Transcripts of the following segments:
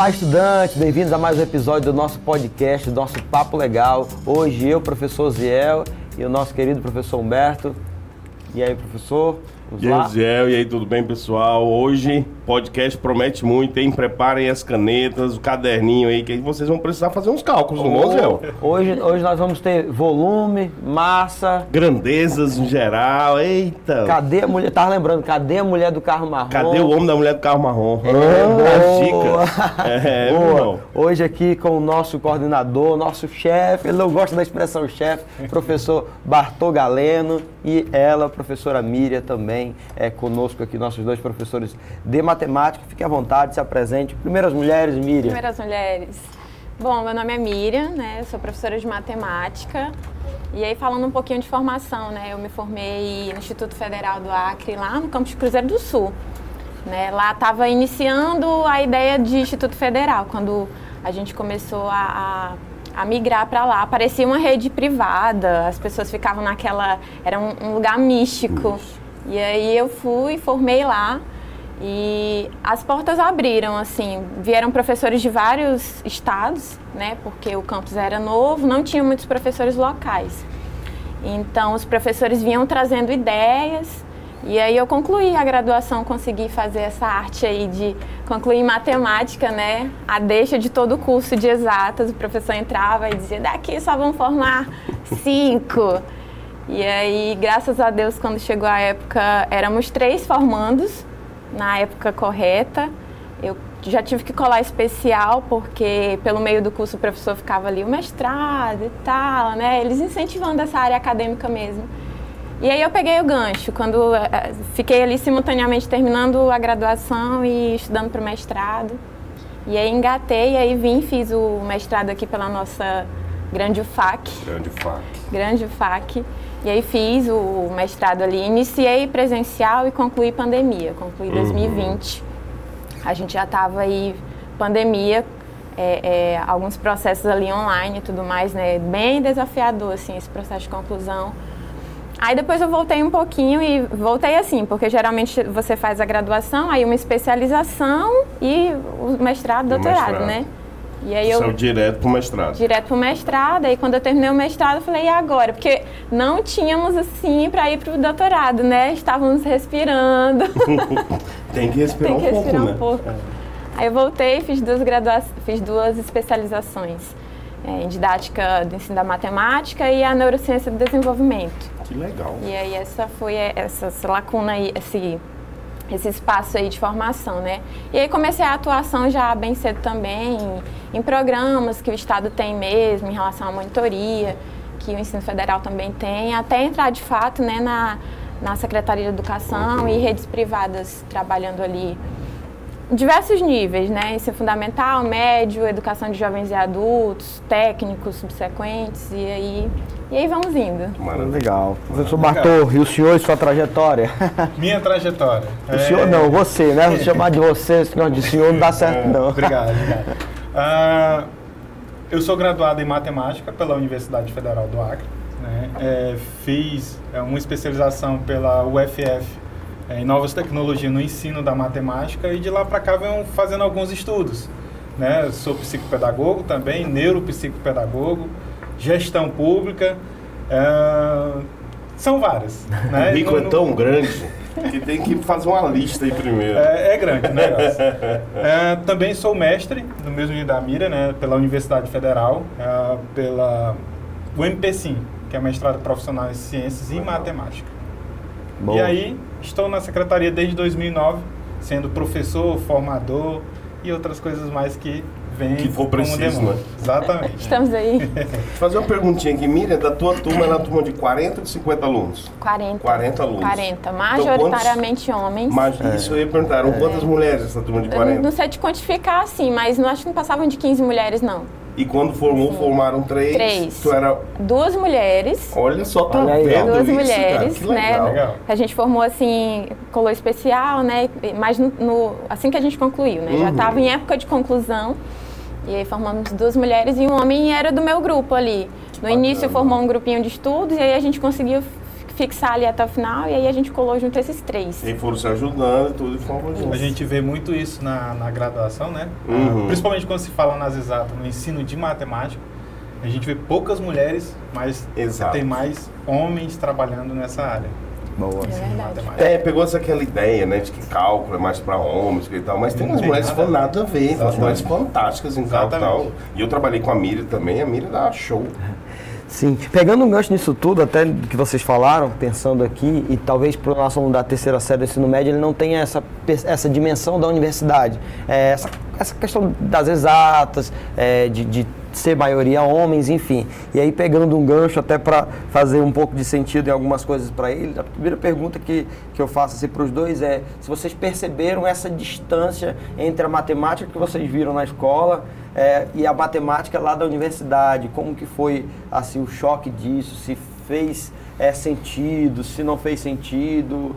Olá, estudantes, bem-vindos a mais um episódio do nosso podcast, do nosso Papo Legal. Hoje eu, professor Ziel, e o nosso querido professor Humberto. E aí, professor? E aí, Ziel, e aí, tudo bem, pessoal? Hoje, podcast promete muito, hein? Preparem as canetas, o caderninho aí, que aí vocês vão precisar fazer uns cálculos, não vão, Ziel? Hoje nós vamos ter volume, massa... Grandezas em geral, eita! Cadê a mulher? Tava lembrando, cadê a mulher do carro marrom? Cadê o homem da mulher do carro marrom? As dicas. Boa. Hoje aqui com o nosso coordenador, nosso chefe, ele não gosta da expressão chefe, professor Bartô Galeno, e ela, professora Miriam, também conosco aqui, nossos dois professores de matemática. Fique à vontade, se apresente. Primeiras mulheres, Miriam. Primeiras mulheres. Bom, meu nome é Miriam, né? Eu sou professora de matemática. E aí, falando um pouquinho de formação, né? Eu me formei no Instituto Federal do Acre, lá no campus Cruzeiro do Sul. Né? Lá estava iniciando a ideia de Instituto Federal, quando a gente começou a migrar para lá. Parecia uma rede privada, as pessoas ficavam naquela... Era um lugar místico. E aí eu fui, formei lá e as portas abriram, assim, vieram professores de vários estados, né, porque o campus era novo, não tinha muitos professores locais. Então os professores vinham trazendo ideias e aí eu concluí a graduação, consegui fazer essa arte aí de concluir em matemática, né, a deixa de todo o curso de exatas. O professor entrava e dizia, daqui só vão formar 5. E aí, graças a Deus, quando chegou a época, éramos 3 formandos, na época correta. Eu já tive que colar especial, porque pelo meio do curso o professor ficava ali, o mestrado e tal, né? Eles incentivando essa área acadêmica mesmo. E aí eu peguei o gancho, quando fiquei ali simultaneamente terminando a graduação e estudando para o mestrado. E aí engatei, e aí vim, fiz o mestrado aqui pela nossa grande UFAC. Grande UFAC. E aí fiz o mestrado ali, iniciei presencial e concluí pandemia, concluí 2020. A gente já estava aí, pandemia, alguns processos ali online e tudo mais, né? Bem desafiador, assim, esse processo de conclusão. Aí depois eu voltei um pouquinho e voltei assim, porque geralmente você faz a graduação, aí uma especialização e o mestrado, doutorado, né? E aí eu direto pro mestrado. Direto pro mestrado, aí quando eu terminei o mestrado eu falei, e agora? Porque não tínhamos assim para ir pro doutorado, né? Estávamos respirando. Tem que respirar um pouco. Aí eu voltei, fiz 2 especializações em didática do ensino da matemática e a neurociência do desenvolvimento. Que legal. E aí essa foi essa lacuna aí, esse espaço aí de formação, né? E aí comecei a atuação já bem cedo também, em programas que o Estado tem mesmo, em relação à monitoria, que o Ensino Federal também tem, até entrar de fato, né, na Secretaria de Educação e redes privadas trabalhando ali em diversos níveis, né? Ensino fundamental, médio, educação de jovens e adultos, técnicos, subsequentes, e aí vamos indo. Legal. Professor Bartô, e o senhor e sua trajetória? Minha trajetória. O senhor não, você, né? Se chamar de você, de senhor não dá certo, não. Obrigado. Eu sou graduado em matemática pela Universidade Federal do Acre, né? Fiz uma especialização pela UFF em novas tecnologias no ensino da matemática e de lá para cá venho fazendo alguns estudos, né? Eu sou psicopedagogo também, neuropsicopedagogo, gestão pública, são várias, né? O rico é tão grande que tem que fazer uma lista aí primeiro. É grande o negócio. Também sou mestre, no mesmo nível da Mira, né? Pela Universidade Federal, pela UMPSIM, que é mestrado profissional em ciências e matemática. Bom. E aí, estou na secretaria desde 2009, sendo professor, formador e outras coisas mais que vêm que for preciso, né? Exatamente. Estamos aí. Deixa eu fazer uma perguntinha aqui, Miriam, da tua turma é na turma de 40 ou de 50 alunos? 40. 40 alunos. 40, majoritariamente então, homens. Isso eu ia perguntar, quantas mulheres nessa turma de 40? Não sei te quantificar assim, mas não acho que não passavam de 15 mulheres, não. E quando formou, formaram 3? 3. Tu era... 2 mulheres. Olha só, tá vendo 2 isso, mulheres, cara? né? Legal. A gente formou assim, colou especial, né? Mas assim que a gente concluiu, né? Já estava em época de conclusão. E aí formamos 2 mulheres e um homem era do meu grupo ali. No início formou um grupinho de estudos e aí a gente conseguiu fixar ali até o final, e aí a gente colou junto esses 3. E foram se ajudando e tudo de forma junto. A gente vê muito isso na graduação, né? Principalmente quando se fala nas exatas, no ensino de matemática. A gente vê poucas mulheres, mas tem mais homens trabalhando nessa área. Boa. Pegou aquela ideia, né, de que cálculo é mais para homens e tal, mas tem umas mulheres que não nada a ver, umas mulheres fantásticas em cálculo e tal. E eu trabalhei com a Miriam também, a Miriam dá show. Sim, pegando um gancho nisso tudo, até do que vocês falaram, pensando aqui, e talvez para o nosso aluno da terceira série do ensino médio, ele não tenha essa dimensão da universidade, essa questão das exatas, de ser maioria homens, enfim. E aí, pegando um gancho até para fazer um pouco de sentido em algumas coisas para ele, a primeira pergunta que eu faço assim, para os dois é se vocês perceberam essa distância entre a matemática que vocês viram na escola e a matemática lá da universidade. Como que foi assim, o choque disso? Se fez sentido, se não fez sentido,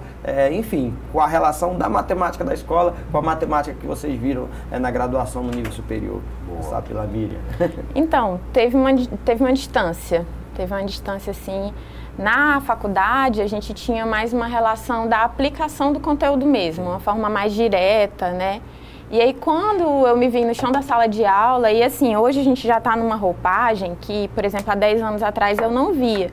enfim, com a relação da matemática da escola com a matemática que vocês viram na graduação no nível superior. Sabe, pela Miriam. Então, teve uma distância. Teve uma distância, assim. Na faculdade, a gente tinha mais uma relação da aplicação do conteúdo mesmo, uma forma mais direta, né? E aí, quando eu me vi no chão da sala de aula, e assim, hoje a gente já está numa roupagem que, por exemplo, há 10 anos atrás eu não via,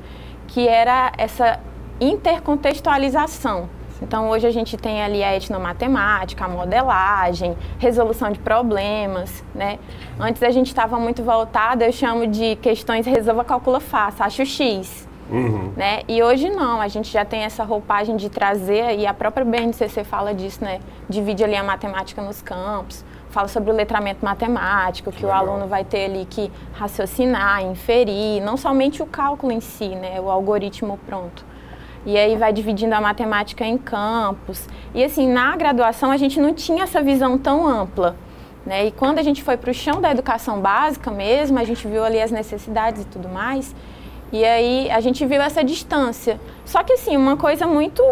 que era essa intercontextualização. Então, hoje a gente tem ali a etnomatemática, a modelagem, resolução de problemas, né? Antes a gente estava muito voltado, eu chamo de questões resolva, calcula, faça, acha o X. Né? E hoje não, a gente já tem essa roupagem de trazer, e a própria BNCC fala disso, né? Divide ali a matemática nos campos, fala sobre o letramento matemático, que o aluno vai ter ali que raciocinar, inferir, não somente o cálculo em si, né? O algoritmo pronto. E aí vai dividindo a matemática em campos. E assim, na graduação a gente não tinha essa visão tão ampla, né? E quando a gente foi para o chão da educação básica mesmo, a gente viu ali as necessidades e tudo mais, e aí a gente viu essa distância. Só que assim, uma coisa muito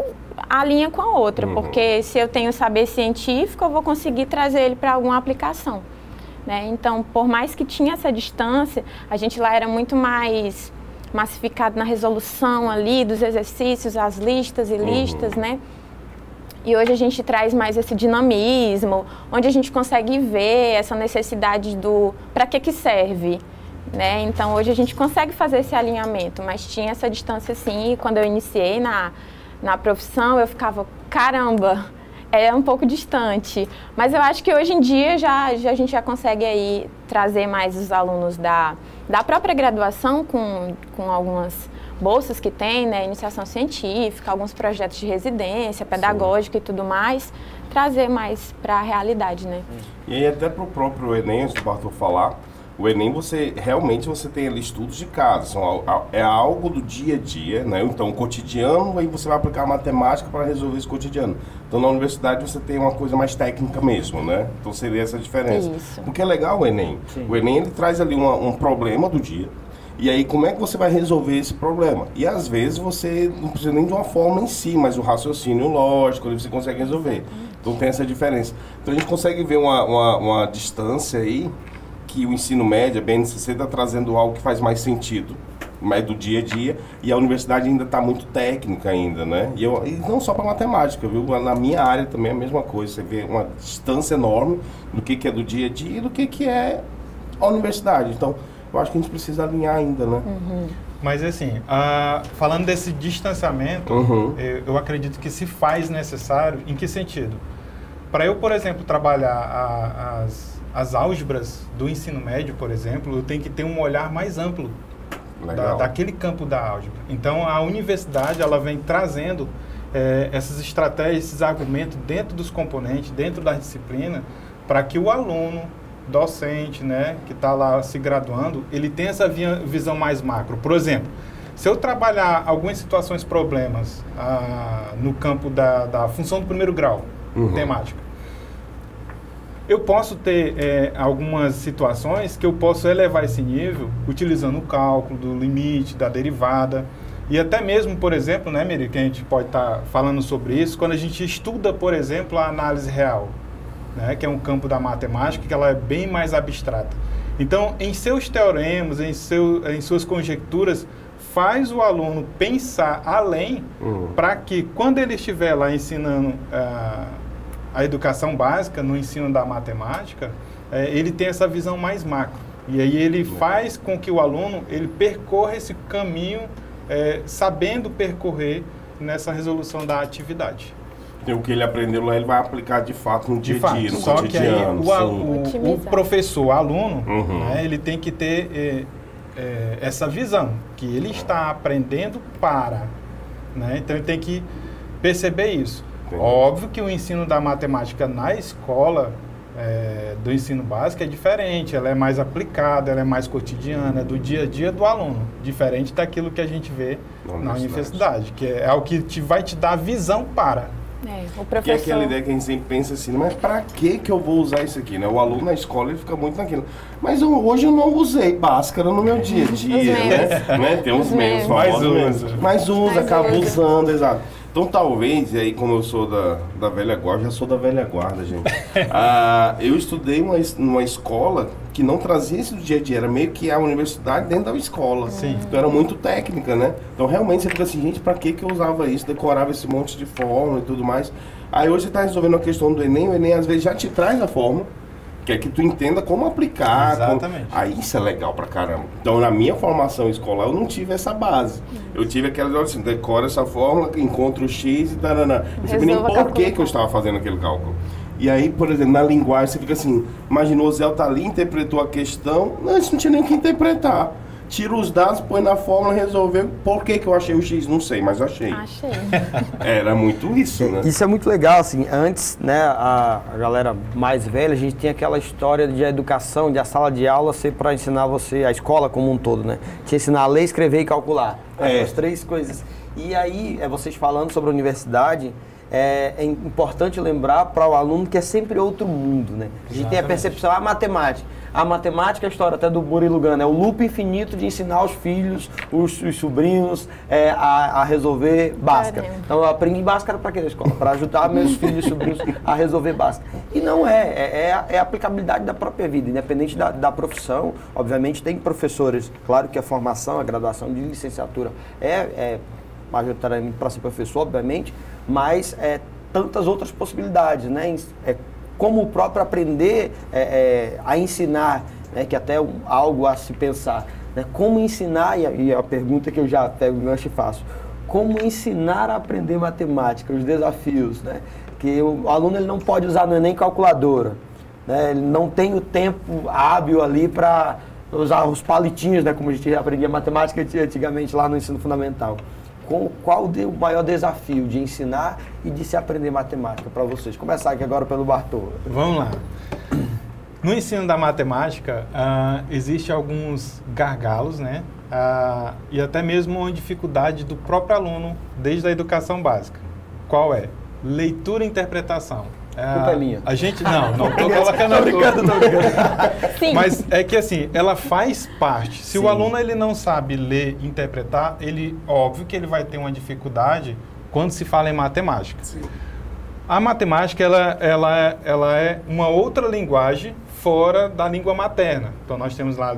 alinha com a outra, porque se eu tenho saber científico, eu vou conseguir trazer ele para alguma aplicação, né? Então, por mais que tinha essa distância, a gente lá era muito mais massificado na resolução ali dos exercícios, as listas e listas, né? E hoje a gente traz mais esse dinamismo, onde a gente consegue ver essa necessidade do para que serve, né? Então hoje a gente consegue fazer esse alinhamento, mas tinha essa distância sim, e quando eu iniciei na profissão eu ficava, caramba, é um pouco distante. Mas eu acho que hoje em dia a gente já consegue aí trazer mais os alunos da própria graduação com algumas bolsas que tem, né, iniciação científica, alguns projetos de residência, pedagógica e tudo mais, trazer mais para a realidade, né? E aí até para o próprio Enem, antes do Arthur falar, o Enem você tem ali estudos de casa, é algo do dia a dia, né? Então, cotidiano, aí você vai aplicar matemática para resolver esse cotidiano. Então, na universidade você tem uma coisa mais técnica mesmo, né? Então, seria essa diferença. Isso. Porque é legal o Enem. Sim. O Enem, ele traz ali um problema do dia. E aí, como é que você vai resolver esse problema? E às vezes você não precisa nem de uma fórmula em si, mas o raciocínio lógico, ali você consegue resolver. Então, tem essa diferença. Então, a gente consegue ver uma distância aí, que o ensino médio, a BNCC, está trazendo algo que faz mais sentido, mais do dia a dia, e a universidade ainda está muito técnica ainda, né? E não só para matemática, viu? Na minha área também é a mesma coisa, você vê uma distância enorme do que é do dia a dia e do que é a universidade. Então, eu acho que a gente precisa alinhar ainda, né? Mas assim, falando desse distanciamento, eu acredito que se faz necessário, em que sentido? Para eu, por exemplo, trabalhar as álgebras do ensino médio, por exemplo, eu tenho que ter um olhar mais amplo daquele campo da álgebra. Então, a universidade ela vem trazendo essas estratégias, esses argumentos dentro dos componentes, dentro da disciplina, para que o aluno, docente, né, que está lá se graduando, ele tenha essa visão mais macro. Por exemplo, se eu trabalhar algumas situações, problemas no campo da função do primeiro grau, temática, eu posso ter algumas situações que eu posso elevar esse nível utilizando o cálculo do limite, da derivada, e até mesmo, por exemplo, né, Miri, que a gente pode estar falando sobre isso, quando a gente estuda, por exemplo, a análise real, né, que é um campo da matemática que ela é bem mais abstrata. Então, em seus teoremas, em suas conjecturas, faz o aluno pensar além para que quando ele estiver lá ensinando a educação básica, no ensino da matemática, ele tem essa visão mais macro. E aí ele faz com que o aluno ele percorra esse caminho sabendo percorrer nessa resolução da atividade. O que ele aprendeu lá, ele vai aplicar de fato no dia a dia, no só cotidiano. Que aí o professor, o aluno, né, ele tem que ter essa visão, que ele está aprendendo para. Né? Então, ele tem que perceber isso. Entendi. Óbvio que o ensino da matemática na escola, do ensino básico, é diferente. Ela é mais aplicada, ela é mais cotidiana, é do dia a dia do aluno. Diferente daquilo que a gente vê na universidade, que é o que vai te dar visão para. O professor... Que é aquela ideia que a gente sempre pensa assim, mas pra que eu vou usar isso aqui, né? O aluno na escola, ele fica muito naquilo. Mas hoje eu não usei Bhaskara no meu dia a dia, né? Tem uns memes, mas usa, acaba usando, exato. Então, talvez, e aí como eu sou da velha guarda, já sou da velha guarda, gente. Eu estudei numa escola que não trazia isso do dia a dia, era meio que a universidade dentro da escola. Sim. Então era muito técnica, né? Então realmente você fica assim, gente, pra que eu usava isso? Decorava esse monte de fórmula e tudo mais. Aí hoje você tá resolvendo a questão do Enem, o Enem às vezes já te traz a fórmula, quer que tu entenda como aplicar. Exatamente. Aí isso é legal pra caramba. Então, na minha formação escolar, eu não tive essa base. Eu tive aquela, assim, decora essa fórmula, encontra o X e tarana. Não sabia nem por que eu estava fazendo aquele cálculo. E aí, por exemplo, na linguagem, você fica assim, imaginou o Zé tá ali, interpretou a questão, não, isso não tinha nem o que interpretar. Tira os dados, põe na fórmula, resolveu. Por que eu achei o X? Não sei, mas achei. Era muito isso, né? Isso é muito legal, assim, antes, né, a galera mais velha, a gente tinha aquela história de educação, de a sala de aula ser para ensinar você, a escola como um todo, né? Te ensinar a ler, escrever e calcular. As 3 coisas. E aí, vocês falando sobre a universidade, é importante lembrar para o aluno que é sempre outro mundo, né? A gente tem a percepção, a matemática. A matemática, a história até do Murilo Gana, é o loop infinito de ensinar os filhos, os sobrinhos a resolver Bhaskara. Então eu aprendi Bhaskara para quê na escola? Para ajudar meus filhos e sobrinhos a resolver Bhaskara. E não é a aplicabilidade da própria vida, independente da profissão. Obviamente tem professores, claro que a formação, a graduação de licenciatura majoritariamente para ser professor, obviamente, mas tantas outras possibilidades, né? Como o próprio aprender a ensinar, né? Que até é algo a se pensar, né? Como ensinar, e a pergunta que eu já pego o gancho e faço, como ensinar a aprender matemática, os desafios, né? Que o aluno ele não pode usar no Enem calculadora, né? Ele não tem o tempo hábil ali para usar os palitinhos, né? Como a gente aprendia matemática antigamente lá no ensino fundamental. Qual o maior desafio de ensinar e de se aprender matemática para vocês? Começar aqui agora pelo Bartô. Vamos lá. No ensino da matemática, existe alguns gargalos, né? E até mesmo uma dificuldade do próprio aluno desde a educação básica. Qual é? Leitura e interpretação. Culpa é minha. A gente não tô colocando a culpa. Sim. Mas é que assim, ela faz parte. Se o aluno ele não sabe ler e interpretar, óbvio que ele vai ter uma dificuldade quando se fala em matemática. Sim. A matemática ela é uma outra linguagem fora da língua materna. Então nós temos lá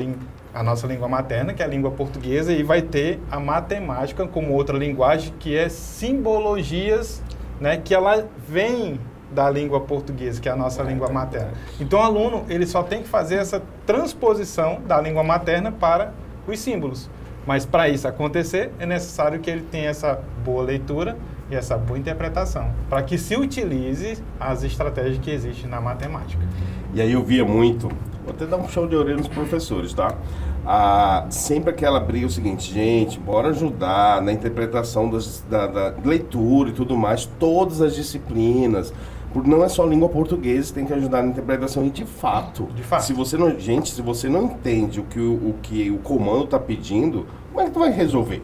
a nossa língua materna, que é a língua portuguesa, e vai ter a matemática como outra linguagem, que é simbologias, né, que ela vem da língua portuguesa, que é a nossa língua materna. Então, o aluno, ele só tem que fazer essa transposição da língua materna para os símbolos. Mas, para isso acontecer, é necessário que ele tenha essa boa leitura e essa boa interpretação, para que se utilize as estratégias que existem na matemática. E aí eu via muito, vou até dar um show de orelha nos professores, tá? Sempre aquela briga o seguinte, gente, bora ajudar na interpretação da leitura e tudo mais, todas as disciplinas. Porque não é só língua portuguesa, tem que ajudar na interpretação e de fato. Se você não entende o que o comando está pedindo, como é que tu vai resolver?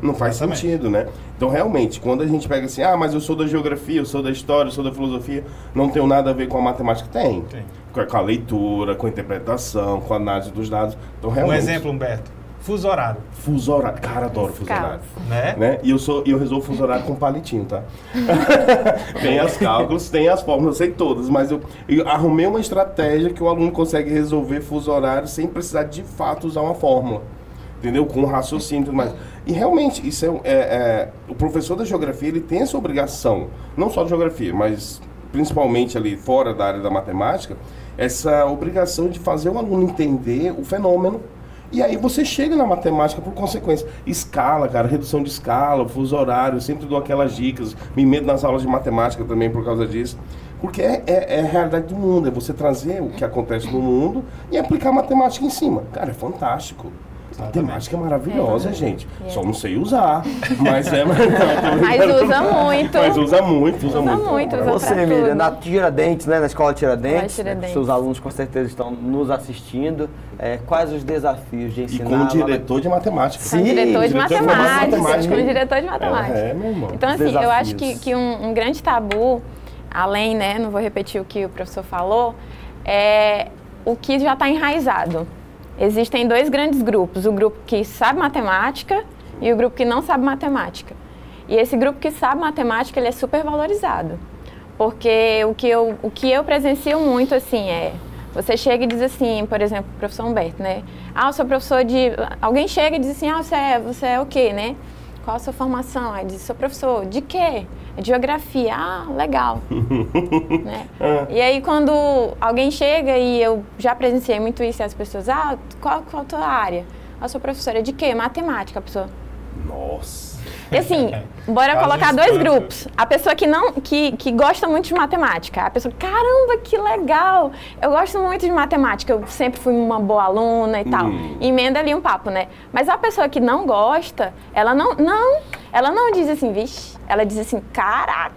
Não faz sentido, né? Então, realmente, quando a gente pega assim, mas eu sou da geografia, eu sou da história, eu sou da filosofia, não tenho nada a ver com a matemática? Tem. Com a leitura, com a interpretação, com a análise dos dados. Então, realmente... Um exemplo, Humberto. Fuso horário. Fuso horário. Cara, adoro fuso horário. Né? E eu resolvo fuso horário com palitinho, tá? Tem as cálculos, tem as fórmulas, eu sei todas, mas eu arrumei uma estratégia que o aluno consegue resolver fuso horário sem precisar de fato usar uma fórmula. entendeu? Com raciocínio e tudo mais. E realmente, isso o professor da geografia, ele tem essa obrigação, não só de geografia, mas principalmente ali fora da área da matemática, essa obrigação de fazer o aluno entender o fenômeno. E aí você chega na matemática por consequência. Escala, cara, redução de escala, fuso horário, eu sempre dou aquelas dicas, me medo nas aulas de matemática também por causa disso. Porque é a realidade do mundo, é você trazer o que acontece no mundo e aplicar matemática em cima. Cara, é fantástico. Matemática é maravilhosa, gente. Só não sei usar. Mas mas usa muito. Mas usa muito. Usa você, Miriam, na Tiradentes, né? Na Escola Tiradentes, seus alunos com certeza estão nos assistindo. Quais os desafios de ensinar? E com o diretor de matemática. Sim, diretor de matemática. Com o diretor de matemática. Meu irmão. Então, assim, eu acho que um grande tabu, além, né? Não vou repetir o que o professor falou, é o que já está enraizado. Existem dois grandes grupos, o grupo que sabe matemática e o grupo que não sabe matemática. E esse grupo que sabe matemática, ele é super valorizado. Porque o que eu presencio muito, assim, você chega e diz assim, por exemplo, o professor Humberto, né? Eu sou professor de... Alguém chega e diz assim, você é o quê, né? Qual a sua formação? Aí diz, sou professor, de quê? De geografia. Legal. Né? E aí, quando alguém chega, e eu já presenciei muito isso, e as pessoas, qual a tua área? Eu sou professora de quê? Matemática, a pessoa. Nossa. E assim, bora colocar dois grupos. A pessoa que gosta muito de matemática. A pessoa, caramba, que legal. Eu gosto muito de matemática. Eu sempre fui uma boa aluna e tal. Emenda ali um papo, né? Mas a pessoa que não gosta, ela não diz assim, vixe. Ela diz assim, caraca,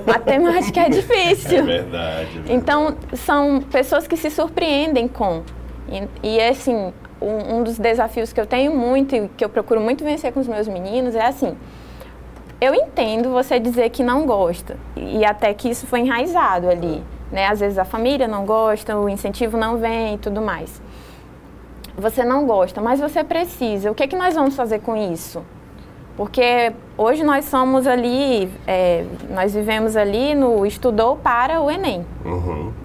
matemática é difícil. É verdade. Então, são pessoas que se surpreendem com. E assim, um dos desafios que eu tenho muito e que eu procuro muito vencer com os meus meninos é assim, eu entendo você dizer que não gosta, e até que isso foi enraizado ali, né? Às vezes a família não gosta, o incentivo não vem e tudo mais. Você não gosta, mas você precisa. O que é que nós vamos fazer com isso? Porque hoje nós somos ali, nós vivemos ali no estudou para o Enem.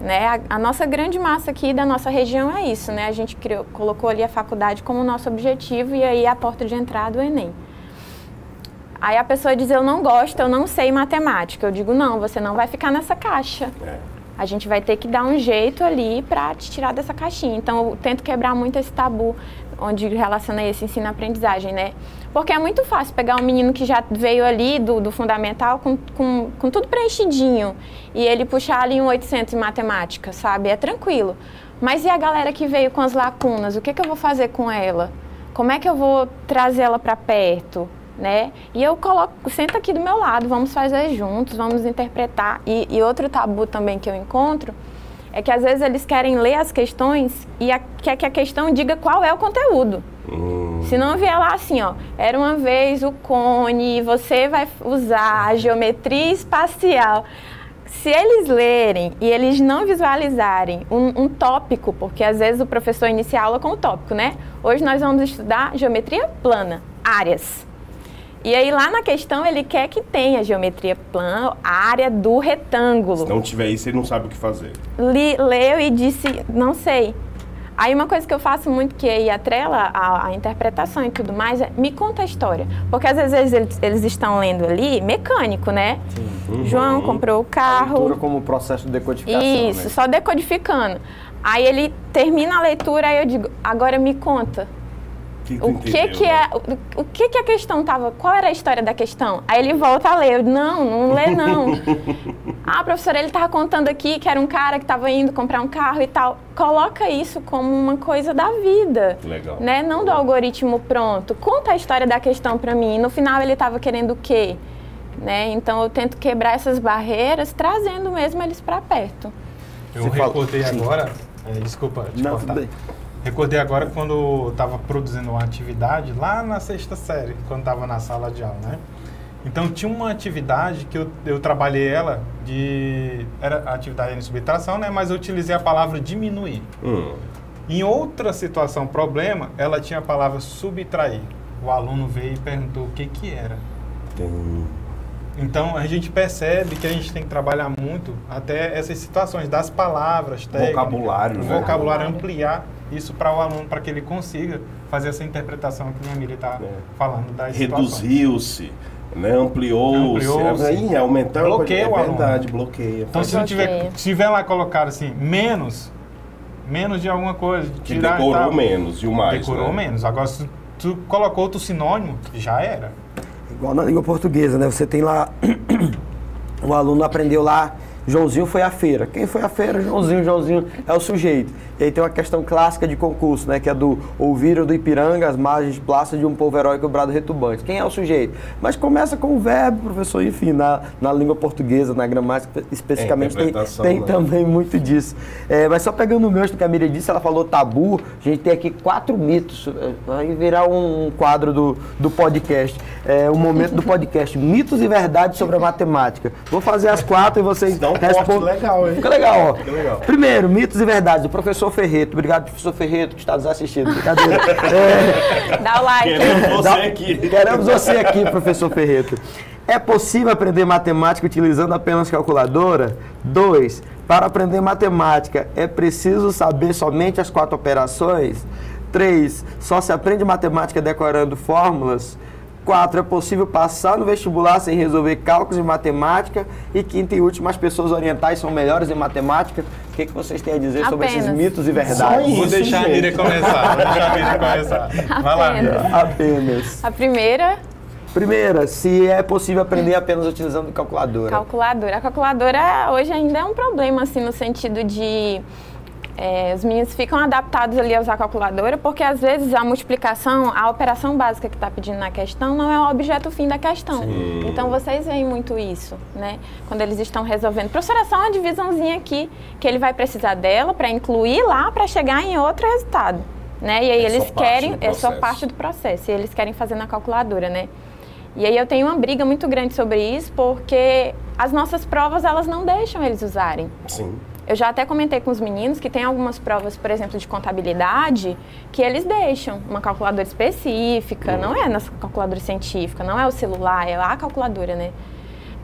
Né? A nossa grande massa aqui da nossa região é isso, né? A gente colocou ali a faculdade como nosso objetivo e aí a porta de entrada do Enem. Aí a pessoa diz, eu não gosto, eu não sei matemática. Eu digo, não, você não vai ficar nessa caixa. A gente vai ter que dar um jeito ali para te tirar dessa caixinha. Então, eu tento quebrar muito esse tabu, onde relaciona esse ensino-aprendizagem, né? Porque é muito fácil pegar um menino que já veio ali do fundamental com tudo preenchidinho e ele puxar ali um 800 em matemática, sabe? É tranquilo. Mas e a galera que veio com as lacunas? O que eu vou fazer com ela? Como é que eu vou trazer ela para perto? Né? E eu senta aqui do meu lado, vamos fazer juntos, vamos interpretar. E outro tabu também que eu encontro é que às vezes eles querem ler as questões e quer que a questão diga qual é o conteúdo. Se não vier lá assim, era uma vez o cone, você vai usar a geometria espacial. Se eles lerem e eles não visualizarem um tópico, porque às vezes o professor inicia a aula com o tópico, né? Hoje nós vamos estudar geometria plana, áreas. E aí lá na questão ele quer que tenha geometria plana, a área do retângulo. Se não tiver isso, ele não sabe o que fazer. Leu e disse, não sei. Aí uma coisa que eu faço muito, que aí atrela a interpretação e tudo mais, é me conta a história. Porque às vezes eles estão lendo ali mecânico, né? João comprou o carro. A leitura como processo de decodificação, isso, né? Só decodificando. Aí ele termina a leitura, aí eu digo, agora me conta. O que a questão tava? Qual era a história da questão? Aí ele volta a ler. Eu, não lê não. Professora, ele tava contando aqui que era um cara que tava indo comprar um carro e tal. Coloca isso como uma coisa da vida. Legal. Né? Não do algoritmo pronto. Conta a história da questão para mim. No final ele tava querendo o quê? Né? Então eu tento quebrar essas barreiras, trazendo mesmo eles para perto. Eu recordei agora, desculpa te cortar. Recordei agora quando eu estava produzindo uma atividade lá na 6ª série, quando estava na sala de aula, né? Então tinha uma atividade que eu trabalhei ela era a atividade de subtração, né? Mas eu utilizei a palavra diminuir. Em outra situação, problema, ela tinha a palavra subtrair. O aluno veio e perguntou o que era. Então a gente percebe que a gente tem que trabalhar muito até essas situações das palavras, técnicas, vocabulário, ampliar isso para o aluno, para que ele consiga fazer essa interpretação que a Miriam está falando das situações. Reduziu-se, né? Ampliou-se. Aumentar bloqueia o aluno. Bloqueia. Então, se tiver lá colocado assim, menos de alguma coisa, que tirar, decorou menos, e o mais, decorou menos. Agora, se tu colocou outro sinônimo, já era. Igual na língua portuguesa, né? Você tem lá, o aluno aprendeu lá, Joãozinho foi à feira. Quem foi à feira? Joãozinho é o sujeito. E aí tem uma questão clássica de concurso, né? Que é do ouviram do Ipiranga as margens plácidas de um povo heróico brado retumbante. Quem é o sujeito? Mas começa com o verbo, professor, enfim, na língua portuguesa, na gramática especificamente, tem também muito disso. Mas só pegando o gancho do que a Miriam disse, ela falou tabu, a gente tem aqui 4 mitos, vai virar um quadro do podcast, o momento do podcast, mitos e verdades sobre a matemática. Vou fazer as 4 e vocês respondem. Legal, hein? Fica legal, ó. Fica legal. Primeiro, mitos e verdades, do professor Ferreto. Obrigado, professor Ferreto, que está nos assistindo. Brincadeira. Dá o like. Queremos você aqui, professor Ferreto. É possível aprender matemática utilizando apenas calculadora? 2. Para aprender matemática, é preciso saber somente as 4 operações? 3. Só se aprende matemática decorando fórmulas? 4. É possível passar no vestibular sem resolver cálculos de matemática? E 5º e último, as pessoas orientais são melhores em matemática? O que vocês têm a dizer sobre esses mitos e verdades? Vou deixar a Miriam começar. Vai lá, Miriam. Apenas. A primeira, se é possível aprender apenas utilizando calculadora. A calculadora hoje ainda é um problema, assim, no sentido de... os meninos ficam adaptados ali a usar a calculadora, porque às vezes a multiplicação, a operação básica que está pedindo na questão não é o objeto fim da questão. Sim. Então vocês veem muito isso, né? Quando eles estão resolvendo. Professora, é só uma divisãozinha aqui, que ele vai precisar dela para incluir lá, para chegar em outro resultado, né? E aí eles querem, é só parte do processo, e eles querem fazer na calculadora, né? E aí eu tenho uma briga muito grande sobre isso, porque as nossas provas, elas não deixam eles usarem. Sim. Eu já até comentei com os meninos que tem algumas provas, por exemplo, de contabilidade, que eles deixam uma calculadora específica, não é a nossa calculadora científica, não é o celular, é a calculadora, né?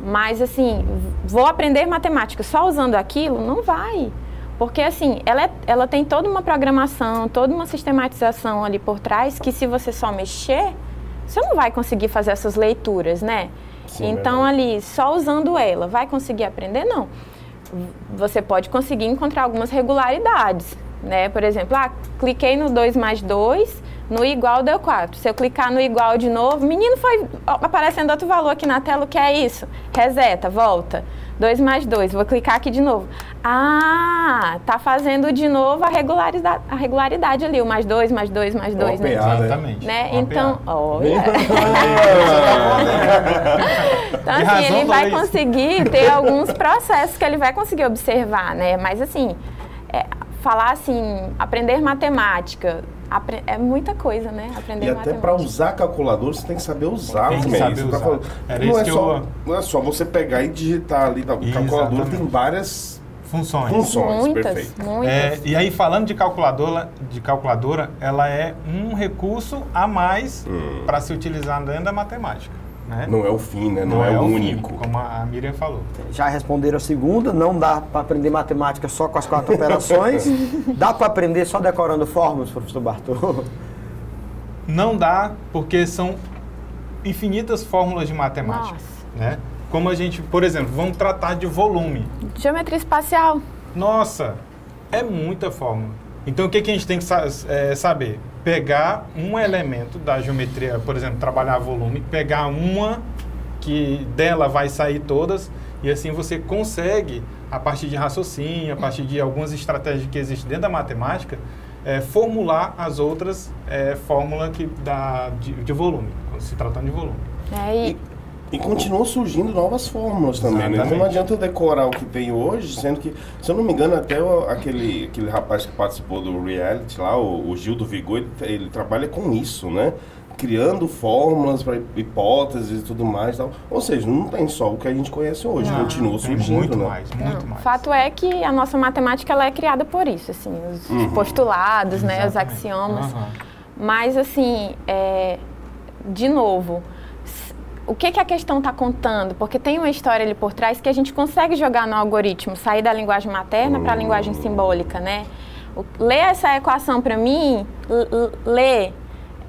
Mas, assim, vou aprender matemática só usando aquilo? Não vai. Porque, assim, ela tem toda uma programação, toda uma sistematização ali por trás, que se você só mexer, você não vai conseguir fazer essas leituras, né? Sim, então, ali, só usando ela, vai conseguir aprender? Não. Você pode conseguir encontrar algumas regularidades, né? Por exemplo, cliquei no 2 mais 2, no igual deu 4. Se eu clicar no igual de novo, menino, foi aparecendo outro valor aqui na tela, o que é isso? Reseta, volta. 2 mais 2, vou clicar aqui de novo. Tá fazendo de novo a regularidade ali, o mais 2, mais 2, mais 2. Né? Exatamente. Né? Então, então, assim, ele vai conseguir ter alguns processos que ele vai conseguir observar, né? Mas, assim, falar assim, aprender matemática, é muita coisa, né? Aprender matemática. E até para usar calculador, você tem que saber usar os meios. Não é só você pegar e digitar ali. O calculador tem várias funções. Muitas. E aí, falando de calculadora, ela é um recurso a mais para se utilizar dentro da matemática. Né? Não é o fim, né? Não é o único. Fim, como a Miriam falou. Já responderam a segunda, não dá para aprender matemática só com as 4 operações. Dá para aprender só decorando fórmulas, professor Bartô? Não dá, porque são infinitas fórmulas de matemática. Né? Como a gente, por exemplo, vamos tratar de volume. Geometria espacial. Nossa, é muita fórmula. Então, o que a gente tem que saber? Pegar um elemento da geometria, por exemplo, trabalhar volume, pegar uma que dela vai sair todas, e assim você consegue, a partir de raciocínio, a partir de algumas estratégias que existem dentro da matemática, formular as outras fórmulas de volume, quando se tratando de volume. E continuam surgindo novas fórmulas também, né? Então não adianta eu decorar o que tem hoje, sendo que, se eu não me engano, até aquele rapaz que participou do reality lá, o Gil do Vigor, ele trabalha com isso, né? Criando fórmulas para hipóteses e tudo mais. Tal. Ou seja, não tem só o que a gente conhece hoje, continua surgindo. Muito né? mais. O fato é que a nossa matemática ela é criada por isso, assim, os postulados, né, os axiomas. Mas, assim, de novo, o que a questão está contando? Porque tem uma história ali por trás que a gente consegue jogar no algoritmo, sair da linguagem materna para a linguagem simbólica, né? Lê essa equação para mim, lê.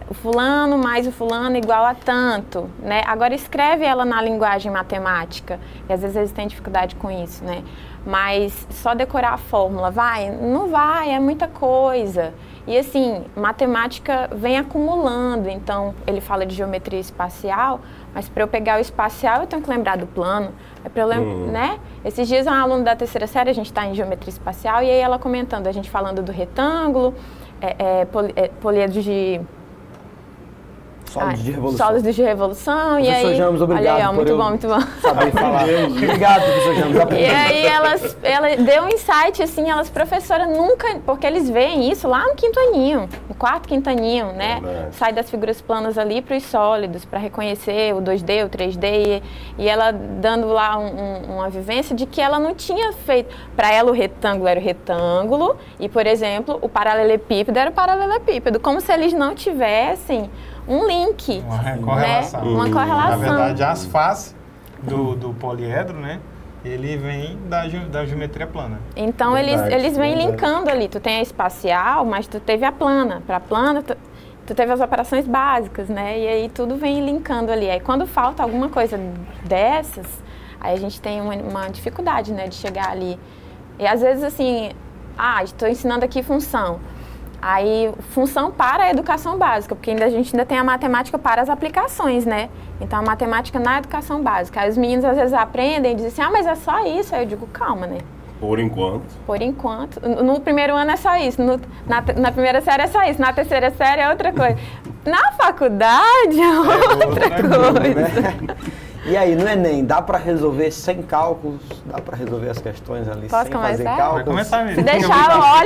O fulano mais o fulano igual a tanto, né? Agora escreve ela na linguagem matemática, e às vezes eles têm dificuldade com isso, né? Mas só decorar a fórmula, vai? Não vai, é muita coisa. E assim, matemática vem acumulando, então ele fala de geometria espacial, mas para eu pegar o espacial eu tenho que lembrar do plano, né? Esses dias um aluno da terceira série, a gente está em geometria espacial, e aí ela comentando, a gente falando do retângulo, poliedros de... Sólidos de revolução. Sólidos de revolução. E aí, James, obrigado. Olha aí, muito bom, muito bom. Saber falar. Obrigado, professor James. E aí ela deu um insight, assim, elas, professora, nunca, porque eles veem isso lá no quinto aninho, no quarto, quinto aninho, né? Sai das figuras planas ali para os sólidos, para reconhecer o 2D, o 3D, e ela dando lá uma vivência de que ela não tinha feito, para ela o retângulo era o retângulo, e, por exemplo, o paralelepípedo era o paralelepípedo, como se eles não tivessem um link, uma correlação. Né? Uma correlação. Na verdade, as faces do poliedro, né? Ele vem da geometria plana. Então, eles vêm linkando ali. Tu tem a espacial, mas tu teve a plana. Para a plana, tu teve as operações básicas, né? E aí tudo vem linkando ali. Aí quando falta alguma coisa dessas, aí a gente tem uma dificuldade, né? De chegar ali. E às vezes assim, estou ensinando aqui função. Aí, função para a educação básica, porque a gente ainda tem a matemática para as aplicações, né? Então, a matemática na educação básica. Aí os meninos às vezes aprendem e dizem assim, mas é só isso. Aí eu digo, calma, né? Por enquanto. Por enquanto. No primeiro ano é só isso, na primeira série é só isso, na terceira série é outra coisa. Na faculdade é outra coisa. Né? E aí, no Enem, dá para resolver sem cálculos? Dá para resolver as questões ali sem fazer cálculos? Vai começar mesmo. Se deixar,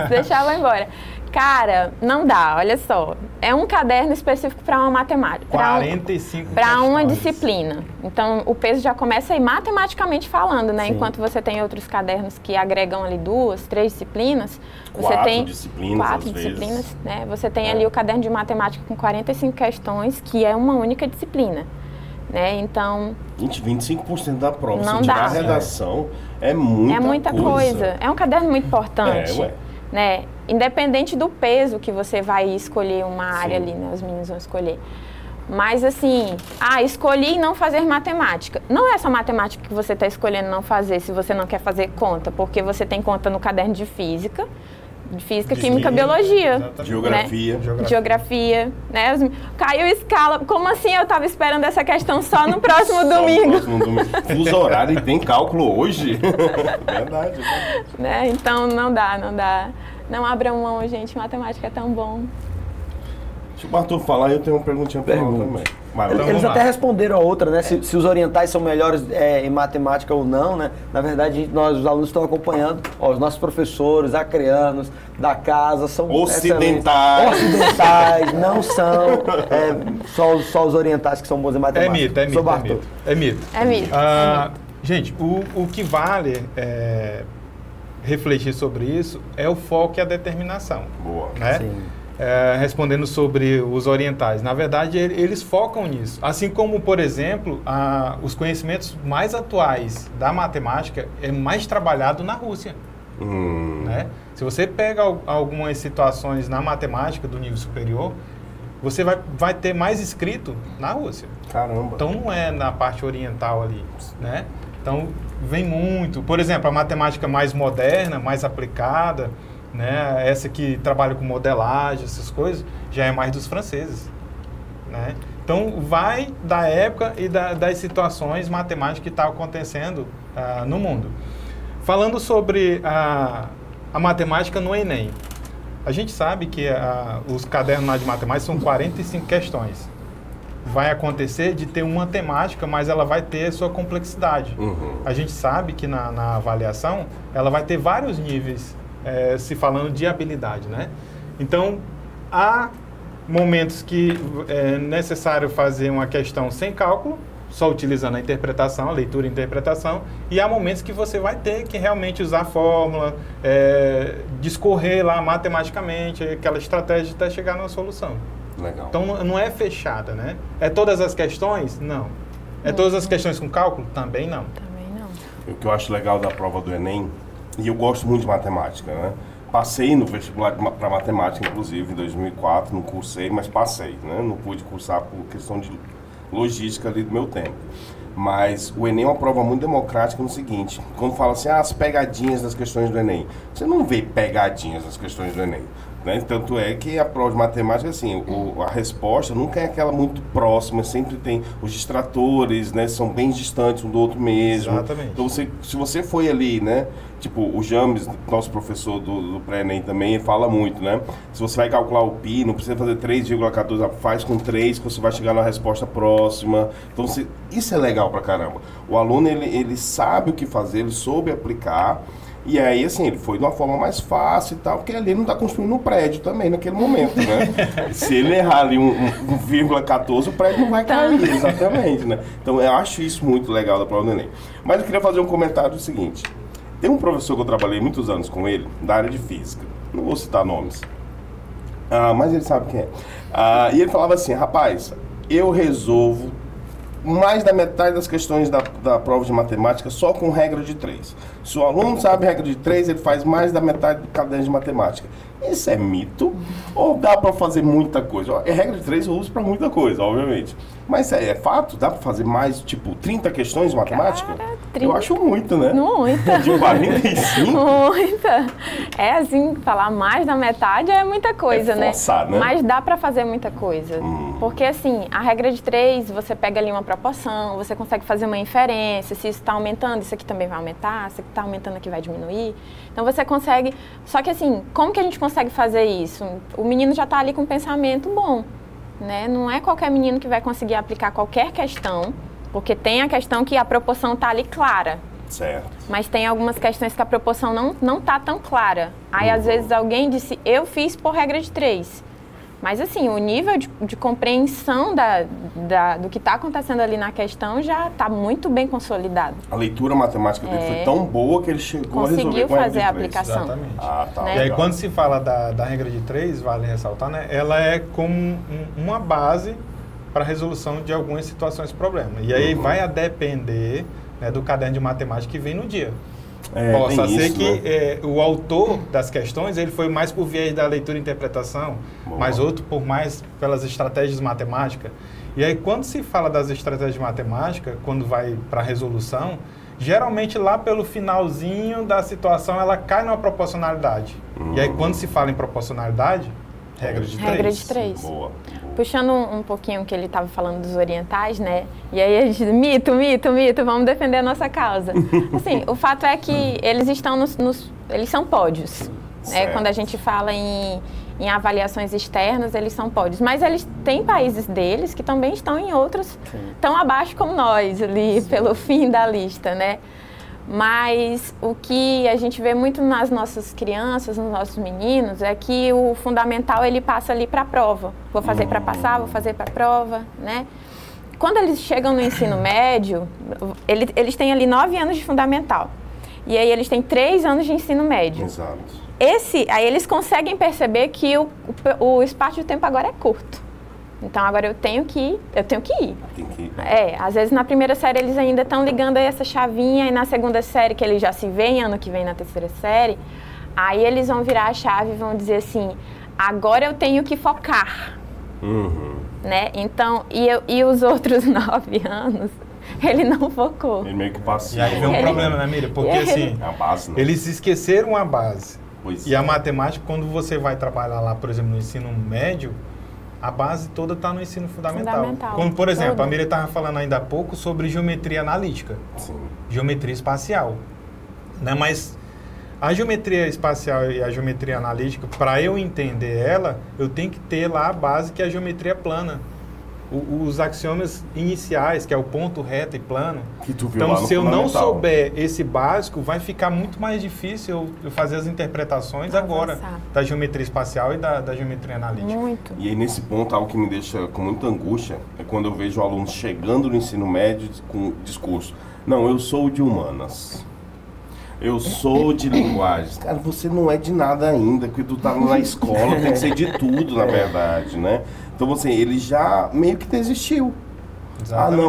se deixar, vai embora. Cara, não dá, olha só. É um caderno específico para uma matemática. 45 para uma disciplina. Então, o peso já começa aí matematicamente falando, né? Sim. Enquanto você tem outros cadernos que agregam ali 2, 3 disciplinas. Você tem 4 disciplinas, né? Você tem ali o caderno de matemática com 45 questões, que é uma única disciplina. Né? Então, 25% da prova, não se tirar dá. A redação, é muita coisa. É um caderno muito importante. Né? Independente do peso que você vai escolher uma área ali, né? Os meninos vão escolher. Mas assim, escolhi não fazer matemática. Não é só matemática que você está escolhendo não fazer se você não quer fazer conta, porque você tem conta no caderno de física, química, biologia. Geografia. Né? Geografia. Né? Caiu escala. Como assim eu estava esperando essa questão só no próximo domingo? Fuso horário e tem cálculo hoje? Verdade. Né? Então não dá. Não abram mão, gente. Matemática é tão bom. Deixa o Arthur falar, eu tenho uma perguntinha para ele também. Eles até responderam a outra, né? Se os orientais são melhores em matemática ou não, né? Na verdade, nós, os alunos, estamos acompanhando. Os nossos professores, acreanos da casa, são ocidentais. Ocidentais, não são só os orientais que são bons em matemática. É mito. Gente, o que vale refletir sobre isso é o foco e a determinação. Boa. Né? Sim. Respondendo sobre os orientais, na verdade eles focam nisso, assim como, por exemplo, os conhecimentos mais atuais da matemática é mais trabalhado na Rússia. Né? Se você pega algumas situações na matemática do nível superior, você vai ter mais escrito na Rússia. Caramba! Então não é na parte oriental ali, né? Então vem muito, por exemplo, a matemática mais moderna, mais aplicada, né? Essa que trabalha com modelagem, essas coisas, já é mais dos franceses, né? Então, vai da época e das situações matemáticas que estão acontecendo no mundo. Falando sobre a matemática no Enem, a gente sabe que os cadernos de matemática são 45 questões. Vai acontecer de ter uma temática, mas ela vai ter sua complexidade. A gente sabe que na avaliação, ela vai ter vários níveis, se falando de habilidade, né? Então, há momentos que é necessário fazer uma questão sem cálculo, só utilizando a interpretação, a leitura e interpretação, e há momentos que você vai ter que realmente usar a fórmula, discorrer lá matematicamente, aquela estratégia até chegar na solução. Legal. Então, não é fechada, né? É todas as questões? Não. É todas as questões com cálculo? Também não. Também não. O que eu acho legal da prova do Enem, e eu gosto muito de matemática, né? passei no vestibular para matemática, inclusive, em 2004, não cursei, mas passei, né? Não pude cursar por questão de logística ali do meu tempo. Mas o Enem é uma prova muito democrática no seguinte, quando fala assim, as pegadinhas das questões do Enem, você não vê pegadinhas nas questões do Enem. Né? Tanto é que a prova de matemática, assim, a resposta nunca é aquela muito próxima, sempre tem os distratores, né? São bem distantes um do outro mesmo. Exatamente. Então, se você foi ali, né? Tipo, o James, nosso professor do pré-ENEM também, ele fala muito, né? Se você vai calcular o pi, não precisa fazer 3,14, faz com 3 que você vai chegar na resposta próxima. Então, isso é legal pra caramba. O aluno, ele sabe o que fazer, ele soube aplicar. E aí, assim, ele foi de uma forma mais fácil e tal, porque ali ele não está construindo um prédio também naquele momento, né? Se ele errar ali um 1,14, o prédio não vai cair, exatamente, né? Então, eu acho isso muito legal da prova do Enem. Mas eu queria fazer um comentário do seguinte. Tem um professor que eu trabalhei muitos anos com ele, da área de física. Não vou citar nomes. Mas ele sabe quem é. E ele falava assim, rapaz, eu resolvo mais da metade das questões da prova de matemática só com regra de 3. Se o aluno sabe regra de 3, ele faz mais da metade do caderno de matemática. Isso é mito ou dá para fazer muita coisa? A regra de 3 eu uso para muita coisa, obviamente. Mas é fato? Dá para fazer mais, tipo, 30 questões de matemática? Cara, 30... Eu acho muito, né? Muita. De 45? Muita. É assim, falar mais da metade é muita coisa, forçar, né? Mas dá para fazer muita coisa. Porque, assim, a regra de 3, você pega ali uma proporção, você consegue fazer uma inferência, se isso está aumentando, isso aqui também vai aumentar, se está aumentando aqui vai diminuir. Então, você consegue... Só que, assim, como que a gente consegue fazer isso? O menino já está ali com um pensamento bom, né? Não é qualquer menino que vai conseguir aplicar qualquer questão, porque tem a questão que a proporção está ali clara. Certo. Mas tem algumas questões que a proporção não está tão clara. Aí, às vezes, alguém disse, eu fiz por regra de 3. Mas, assim, o nível de compreensão do que está acontecendo ali na questão já está muito bem consolidado. A leitura matemática dele foi tão boa que ele chegou a resolver conseguiu com a regra fazer de a 3. aplicação. Exatamente. Tá. Né? E aí, quando se fala da regra de 3, vale ressaltar, né? Ela é como uma base para a resolução de algumas situações problema. E aí vai a depender, né, do caderno de matemática que vem no dia. Possa ser isso, que né? o autor das questões ele foi mais por viés da leitura e interpretação, mas outro por mais pelas estratégias matemáticas. E aí, quando se fala das estratégias de matemática, quando vai para a resolução, geralmente lá pelo finalzinho da situação ela cai numa proporcionalidade. E aí, quando se fala em proporcionalidade, regra de 3. Regra de 3. Boa. Puxando um pouquinho que ele estava falando dos orientais, né? E aí a gente diz, mito, vamos defender a nossa causa. Assim, o fato é que eles estão eles são pódios. Né? Quando a gente fala em avaliações externas, eles são pódios. Mas eles têm países deles que também estão em outros, tão abaixo como nós, ali, pelo fim da lista, né? Mas o que a gente vê muito nas nossas crianças, nos nossos meninos, é que o fundamental ele passa ali para a prova. Vou fazer para passar, vou fazer para a prova, né? Quando eles chegam no ensino médio, eles têm ali 9 anos de fundamental. E aí eles têm 3 anos de ensino médio. Exato. Aí eles conseguem perceber que o espaço de tempo agora é curto. Então, agora eu tenho que ir. Tem que ir. Às vezes na primeira série eles ainda estão ligando aí essa chavinha, e na segunda série, que eles já se veem ano que vem na terceira série, aí eles vão virar a chave e vão dizer assim, agora eu tenho que focar. Né? Então, e os outros 9 anos, ele não focou. Ele meio que passou. E aí vem um problema, né, Miriam? Porque assim, é a base, né? eles esqueceram a base. Pois e a matemática, quando você vai trabalhar lá, por exemplo, no ensino médio, a base toda está no ensino fundamental. Como, por exemplo, a Miriam estava falando ainda há pouco sobre geometria analítica. Sim. Geometria espacial. Né? Mas a geometria espacial e a geometria analítica, para eu entender ela, eu tenho que ter lá a base que é a geometria plana. Os axiomas iniciais, que é o ponto, reto e plano. Que tu viu então, lá no se eu não fundamental. souber esse básico, vai ficar muito mais difícil eu fazer as interpretações agora da geometria espacial e da geometria analítica. Muito. E aí, nesse ponto, algo que me deixa com muita angústia é quando eu vejo alunos chegando no ensino médio com discurso. Não, eu sou de humanas. Eu sou de linguagens. Cara, você não é de nada ainda, porque tu tá na escola, tem que ser de tudo, na verdade, né? Então, assim, ele já meio que desistiu. Exatamente.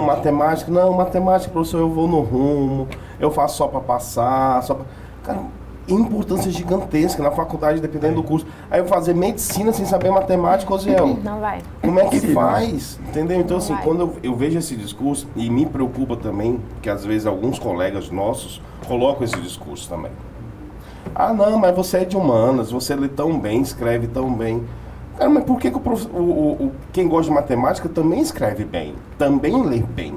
Não, matemática, professor, eu vou no rumo, eu faço só para passar, só pra... Cara, importância gigantesca na faculdade, dependendo do curso. Aí eu fazer medicina sem saber matemática, Osiel. Não vai. Como é que faz? Entendeu? Então, assim, vai. quando eu vejo esse discurso, e me preocupa também, que às vezes alguns colegas nossos colocam esse discurso também. Ah, não, mas você é de humanas, você lê tão bem, escreve tão bem. Cara, mas por que quem gosta de matemática também escreve bem? Também lê bem?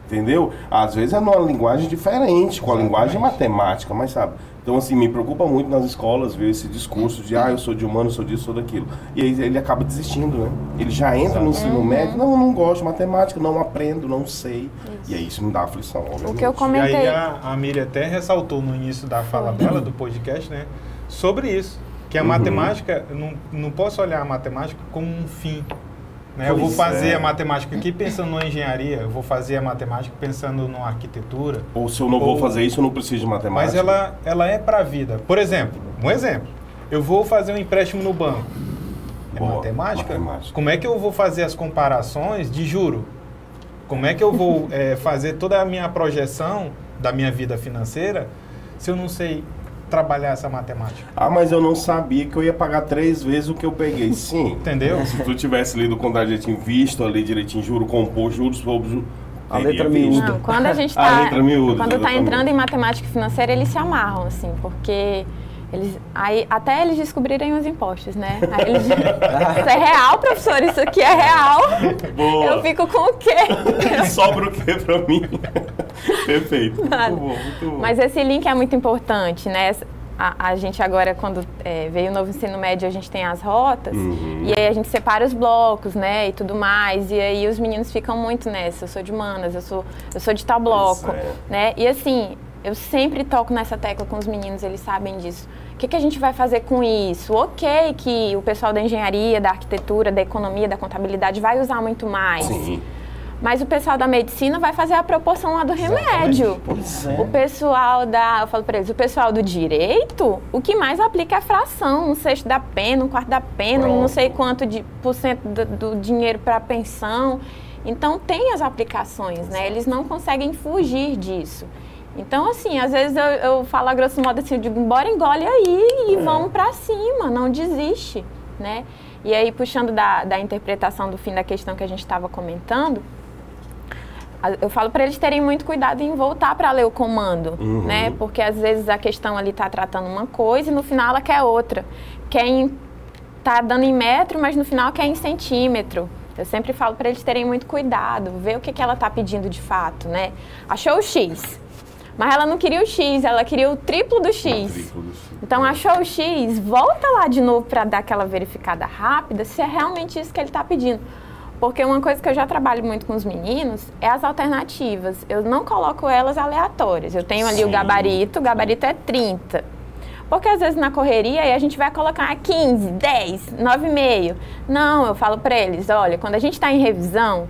Entendeu? Às vezes é numa linguagem diferente, com a linguagem matemática, mas sabe? Então, assim, me preocupa muito nas escolas ver esse discurso de, eu sou de humano, sou disso, sou daquilo. E aí ele acaba desistindo, né? Ele já entra no ensino médio, não gosto de matemática, não aprendo, não sei. Isso. E aí isso me dá aflição, obviamente. O que eu comentei... E aí a Miriam até ressaltou no início da fala dela, do podcast, né? Sobre isso, que a matemática, não posso olhar a matemática como um fim. Né? Eu vou fazer a matemática aqui pensando na engenharia, eu vou fazer a matemática pensando na arquitetura. Ou se eu não vou fazer isso, eu não preciso de matemática. Mas ela é para a vida. Por exemplo, eu vou fazer um empréstimo no banco. Matemática? Como é que eu vou fazer as comparações de juro? Como é que eu vou fazer toda a minha projeção da minha vida financeira se eu não sei trabalhar essa matemática? Mas eu não sabia que eu ia pagar 3 vezes o que eu peguei. Sim. Entendeu? Se tu tivesse lido o contrato direitinho, visto ali direitinho, juro, compor, juros sobre... A letra miúda. Não, quando a gente tá, quando tá entrando em matemática financeira, eles se amarram, assim, porque até eles descobrirem os impostos, né? Aí eles, isso é real, professor? Isso aqui é real? Boa. Eu fico com o quê? Sobra o quê pra mim? Perfeito. Nada. Muito bom, muito bom. Mas esse link é muito importante, né? A gente agora, quando veio o novo ensino médio, a gente tem as rotas, e aí a gente separa os blocos, né, e tudo mais, e aí os meninos ficam muito nessa, eu sou de humanas, eu sou de tal bloco, né, e assim, eu sempre toco nessa tecla com os meninos, eles sabem disso. O que a gente vai fazer com isso? Ok que o pessoal da engenharia, da arquitetura, da economia, da contabilidade vai usar muito mais. Sim. Mas o pessoal da medicina vai fazer a proporção lá do remédio. O pessoal eu falo para eles, o pessoal do direito, o que mais aplica é fração, 1/6 da pena, 1/4 da pena, não sei quanto por cento do dinheiro para pensão. Então tem as aplicações, né? Eles não conseguem fugir disso. Então, assim, às vezes eu falo a grosso modo assim, eu digo, bora, engole aí e vamos para cima, não desiste, né? E aí, puxando da interpretação do fim da questão que a gente estava comentando, eu falo para eles terem muito cuidado em voltar para ler o comando, né? Porque às vezes a questão ali está tratando uma coisa e no final ela quer outra. Tá dando em metro, mas no final quer em centímetro. Eu sempre falo para eles terem muito cuidado, ver o que ela está pedindo de fato, né? Achou o X, mas ela não queria o X, ela queria o triplo do X. Então achou o X, volta lá de novo para dar aquela verificada rápida se é realmente isso que ele está pedindo. Porque uma coisa que eu já trabalho muito com os meninos é as alternativas. Eu não coloco elas aleatórias. Eu tenho ali o gabarito é 30. Porque às vezes na correria aí a gente vai colocar 15, 10, 9,5. Não, eu falo para eles, olha, quando a gente está em revisão,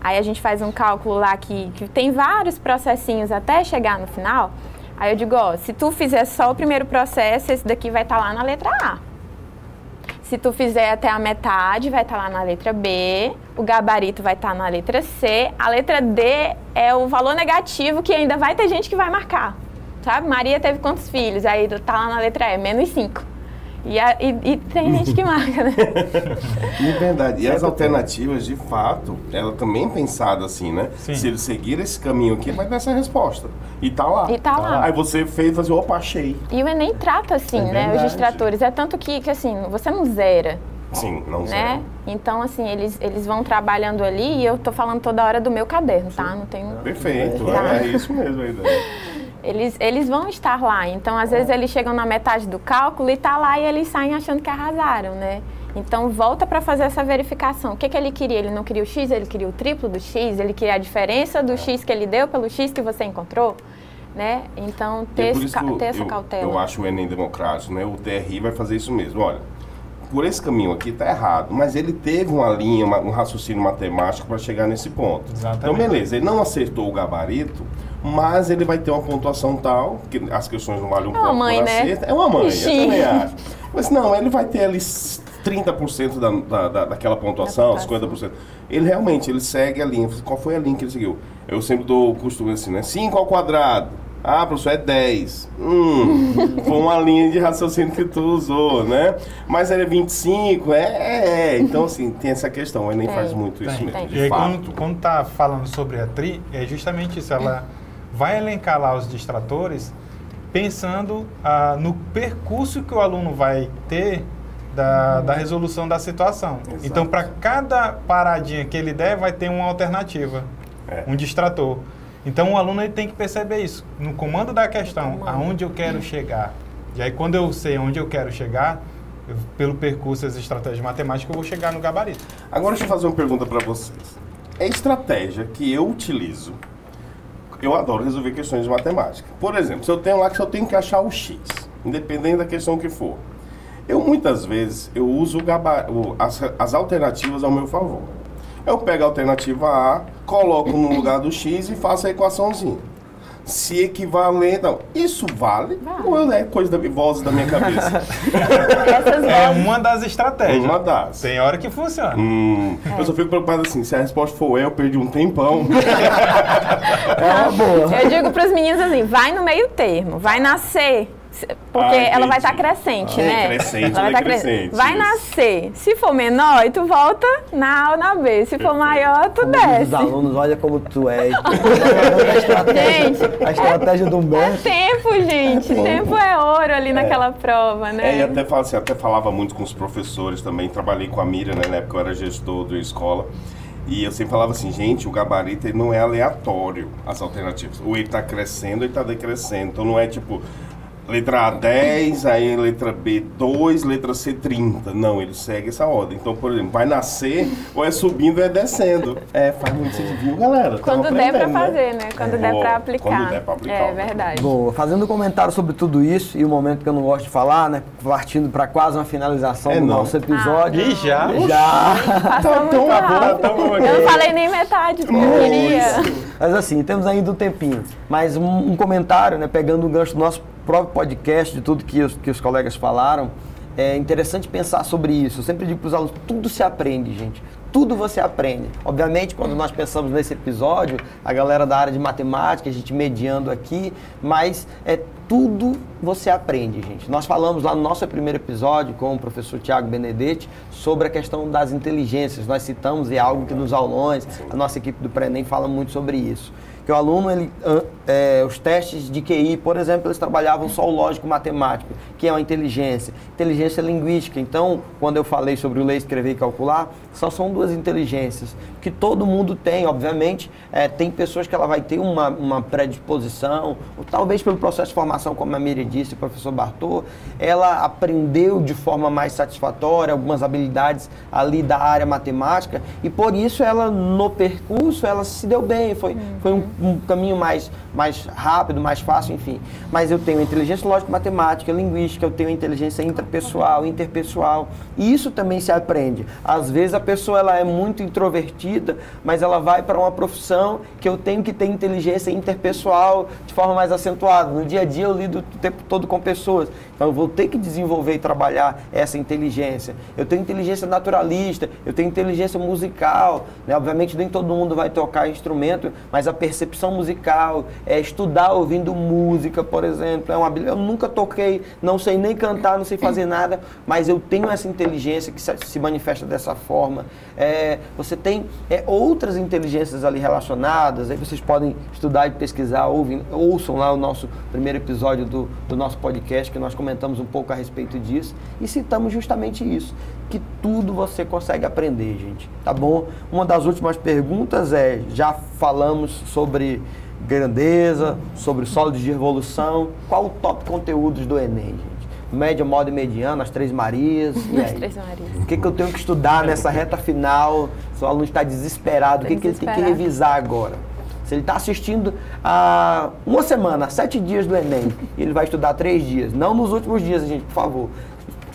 aí a gente faz um cálculo lá que tem vários processinhos até chegar no final. Aí eu digo, se tu fizer só o primeiro processo, esse daqui vai estar lá na letra A. Se tu fizer até a metade, vai estar lá na letra B, o gabarito vai estar na letra C, a letra D é o valor negativo que ainda vai ter gente que vai marcar, sabe? Maria teve quantos filhos? Aí tá lá na letra E, -5. E tem gente que marca, né? É verdade. E as alternativas, de fato, ela também é pensada assim, né? Sim. Se ele seguir esse caminho aqui, vai dar essa resposta. E tá lá. E tá lá. Aí você fez, fazer, opa, achei. E o Enem trata assim, né? Os distratores. É tanto que assim, você não zera. Sim, não né? zera. Então, assim, eles vão trabalhando ali e eu tô falando toda hora do meu caderno, tá? Não tenho... Perfeito, Tá. É isso mesmo a ideia. Eles vão estar lá, então às vezes eles chegam na metade do cálculo e tá lá e eles saem achando que arrasaram, né? Então volta para fazer essa verificação. O que ele queria? Ele não queria o X, ele queria o triplo do X, ele queria a diferença do X que ele deu pelo X que você encontrou, né? Então ter essa cautela. Eu acho o Enem democrático, né? O TRI vai fazer isso mesmo. Olha, por esse caminho aqui tá errado, mas ele teve uma linha, um raciocínio matemático para chegar nesse ponto. Exatamente. Então beleza, ele não acertou o gabarito, mas ele vai ter uma pontuação tal, que as questões não valem um ponto por acerto. É uma mãe, eu também acho. Mas não, ele vai ter ali 30% daquela pontuação, 50%. Ele realmente, ele segue a linha. Qual foi a linha que ele seguiu? Eu sempre dou o costume assim, né? 5 ao quadrado. Ah, professor, é 10. Foi uma linha de raciocínio que tu usou, né? Mas era 25, Então, assim, tem essa questão. O Enem faz muito isso mesmo. E aí, quando tá falando sobre a TRI, é justamente isso. Ela vai elencar lá os distratores pensando no percurso que o aluno vai ter da resolução da situação. Exato. Então, para cada paradinha que ele der, vai ter uma alternativa, um distrator. Então, o aluno ele tem que perceber isso. No comando da questão, aonde eu quero chegar. E aí, quando eu sei onde eu quero chegar, pelo percurso das estratégias matemáticas, eu vou chegar no gabarito. Agora, deixa eu fazer uma pergunta para vocês. É estratégia que eu utilizo. Eu adoro resolver questões de matemática. Por exemplo, se eu tenho lá que eu tenho que achar o x, independente da questão que for. Muitas vezes, eu uso as alternativas ao meu favor. Eu pego a alternativa A, coloco no lugar do x e faço a equaçãozinha. Se equivalente... Não, isso vale? Ou é coisa voz da minha cabeça? É uma das estratégias. Uma das. Tem hora que funciona. Eu só fico preocupado assim, se a resposta for eu perdi um tempão. É uma boa. Eu digo para os meninos assim, vai no meio termo, vai nascer... Porque ela vai estar crescente, né? Crescente, ela vai crescente. Vai nascer. Se for menor, tu volta na A ou na B. Se for maior, tu desce. Os alunos, olha como tu és. Gente, a estratégia do mestre. É tempo, gente. Tempo é ouro ali naquela prova, né? E até falava muito com os professores também. Trabalhei com a Miriam, né? Na época eu era gestor da escola. E eu sempre falava assim, gente, o gabarito ele não é aleatório, as alternativas. Ou ele está crescendo ou ele está decrescendo. Então não é tipo... Letra A 10, aí letra B 2, letra C 30. Não, ele segue essa ordem. Então, por exemplo, vai nascer, ou é subindo ou é descendo. Faz muito sentido, viu, galera? Quando der pra fazer, né? Quando der pra aplicar. Quando der pra aplicar. É verdade. Bom, fazendo um comentário sobre tudo isso, e o momento que eu não gosto de falar, né? Partindo pra quase uma finalização do nosso episódio. E já? Passou muito rápido. Eu não falei nem metade do que eu queria. Mas assim, temos ainda um tempinho. Mas um comentário, né? Pegando o gancho do nosso próprio podcast, de tudo que os colegas falaram, é interessante pensar sobre isso. Eu sempre digo para os alunos, tudo se aprende, gente. Tudo você aprende. Obviamente, quando nós pensamos nesse episódio, a galera da área de matemática, a gente mediando aqui, mas tudo você aprende, gente. Nós falamos lá no nosso primeiro episódio com o professor Tiago Benedetti sobre a questão das inteligências. Nós citamos, e é algo que nos aulões, a nossa equipe do Pré-ENEM fala muito sobre isso. Que o aluno, os testes de QI, por exemplo, eles trabalhavam só o lógico-matemático, que é uma inteligência linguística. Então, quando eu falei sobre o ler, escrever e calcular, só são duas inteligências, que todo mundo tem, obviamente. Tem pessoas que ela vai ter uma predisposição, ou talvez pelo processo de formação, como a Miriam disse, o professor Bartô, ela aprendeu de forma mais satisfatória algumas habilidades ali da área matemática, e por isso ela, no percurso, ela se deu bem, foi um caminho mais rápido, mais fácil, enfim. Mas eu tenho inteligência lógico-matemática, linguística, eu tenho inteligência intrapessoal, interpessoal, e isso também se aprende. Às vezes a pessoa ela é muito introvertida, mas ela vai para uma profissão que eu tenho que ter inteligência interpessoal de forma mais acentuada. No dia a dia eu lido o tempo todo com pessoas, então eu vou ter que desenvolver e trabalhar essa inteligência. Eu tenho inteligência naturalista, eu tenho inteligência musical, né? Obviamente nem todo mundo vai tocar instrumento, mas a percepção musical, estudar ouvindo música, por exemplo, eu nunca toquei, não sei nem cantar, não sei fazer nada, mas eu tenho essa inteligência que se manifesta dessa forma. Você tem outras inteligências ali relacionadas, aí vocês podem estudar e pesquisar, ouçam lá o nosso primeiro episódio do nosso podcast, que nós comentamos um pouco a respeito disso, e citamos justamente isso, que tudo você consegue aprender, gente, tá bom? Uma das últimas perguntas já falamos sobre grandeza, sobre sólidos de revolução, qual o top conteúdos do Enem, gente? Média, moda e mediana, as Três Marias. As Três Marias. O que eu tenho que estudar nessa reta final? Se o aluno está desesperado, o que ele tem que revisar agora? Se ele está assistindo há uma semana, 7 dias do Enem, e ele vai estudar 3 dias, não nos últimos dias, gente, por favor.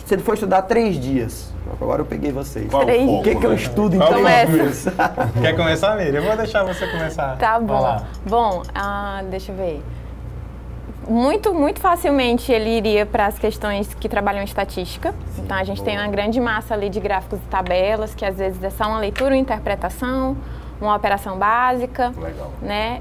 Se ele for estudar 3 dias, agora eu peguei vocês. O que eu estudo em 3 dias? Quer começar, Miriam? Eu vou deixar você começar. Tá bom. Bom, deixa eu ver. Muito facilmente ele iria para as questões que trabalham em estatística. Então, a gente tem uma grande massa ali de gráficos e tabelas, que às vezes é só uma leitura e interpretação, uma operação básica, né?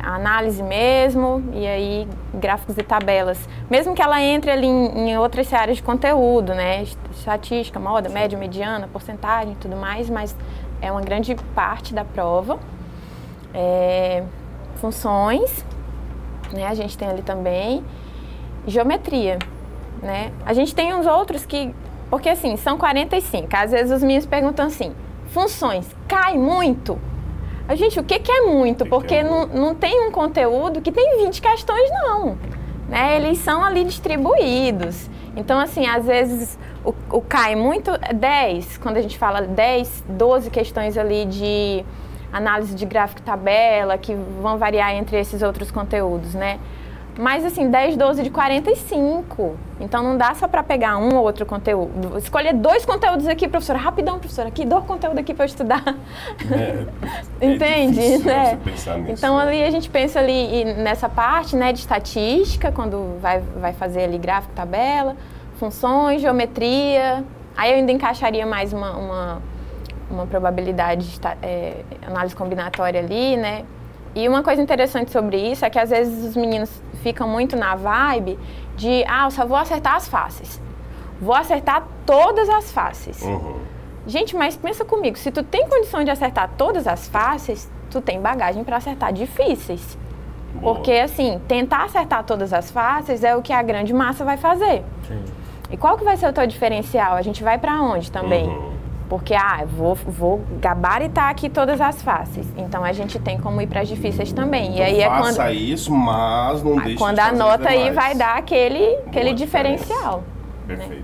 Análise mesmo, e aí gráficos e tabelas. Mesmo que ela entre ali em outras áreas de conteúdo, né? Estatística, moda, média, mediana, porcentagem e tudo mais, mas é uma grande parte da prova. Funções, né? A gente tem ali também. Geometria, né? A gente tem uns outros que... Porque assim, são 45. Às vezes os meninos perguntam assim, funções, cai muito? Gente, o que é muito? Porque não tem um conteúdo que tem 20 questões, não. Né? Eles são ali distribuídos. Então, assim, às vezes o cai muito é 10. Quando a gente fala 10, 12 questões ali de análise de gráfico e tabela, que vão variar entre esses outros conteúdos, né? Mas, assim, 10, 12 de 45. Então, não dá só para pegar um ou outro conteúdo. Escolher 2 conteúdos aqui, professora. Rapidão, professora. Aqui, 2 conteúdos aqui para eu estudar. Entende? Difícil, né? Você pensar nisso, então, ali a gente pensa ali nessa parte, né, de estatística, quando vai fazer ali gráfico, tabela, funções, geometria. Aí eu ainda encaixaria mais uma probabilidade de análise combinatória ali, né? E uma coisa interessante sobre isso é que às vezes os meninos ficam muito na vibe de, eu só vou acertar as faces. Vou acertar todas as faces. Gente, mas pensa comigo, se tu tem condição de acertar todas as faces, tu tem bagagem para acertar difíceis. Boa. Porque, assim, tentar acertar todas as faces é o que a grande massa vai fazer. Sim. E qual que vai ser o teu diferencial? A gente vai para onde também? Porque, vou gabaritar aqui todas as faces. Então, a gente tem como ir para as difíceis também. Então, e aí faça isso, mas não deixe quando de fazer a nota demais. aí vai dar aquele diferencial. Perfeito. Né?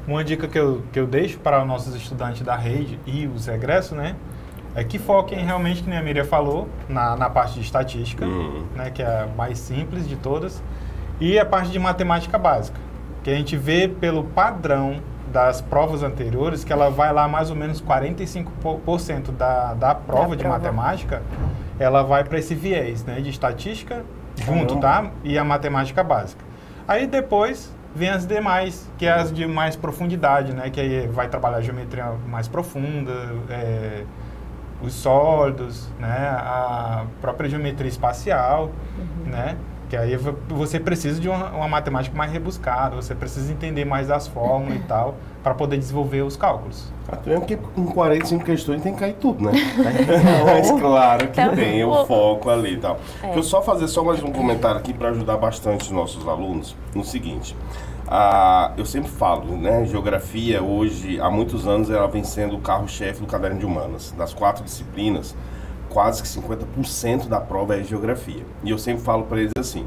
Uma dica que eu deixo para os nossos estudantes da rede e os egressos, né? É que foquem realmente, que nem a Miriam falou, na parte de estatística, né? Que é a mais simples de todas. E a parte de matemática básica. Que a gente vê pelo padrão das provas anteriores, que ela vai lá mais ou menos 45% da prova de matemática, ela vai para esse viés, né, de estatística junto, tá? E a matemática básica. Aí depois vem as demais, que é as de mais profundidade, né, que aí vai trabalhar a geometria mais profunda, os sólidos, né, a própria geometria espacial, né? Que aí você precisa de uma matemática mais rebuscada, você precisa entender mais das fórmulas e tal, para poder desenvolver os cálculos. Mesmo que com 45 questões tem que cair tudo, né? Mas claro que então, tem o foco ali e tal. Deixa eu só fazer mais um comentário aqui para ajudar bastante os nossos alunos no seguinte. Eu sempre falo, né? Geografia hoje, há muitos anos, ela vem sendo o carro-chefe do caderno de humanas. Das 4 disciplinas, quase que 50% da prova é geografia. E eu sempre falo para eles assim,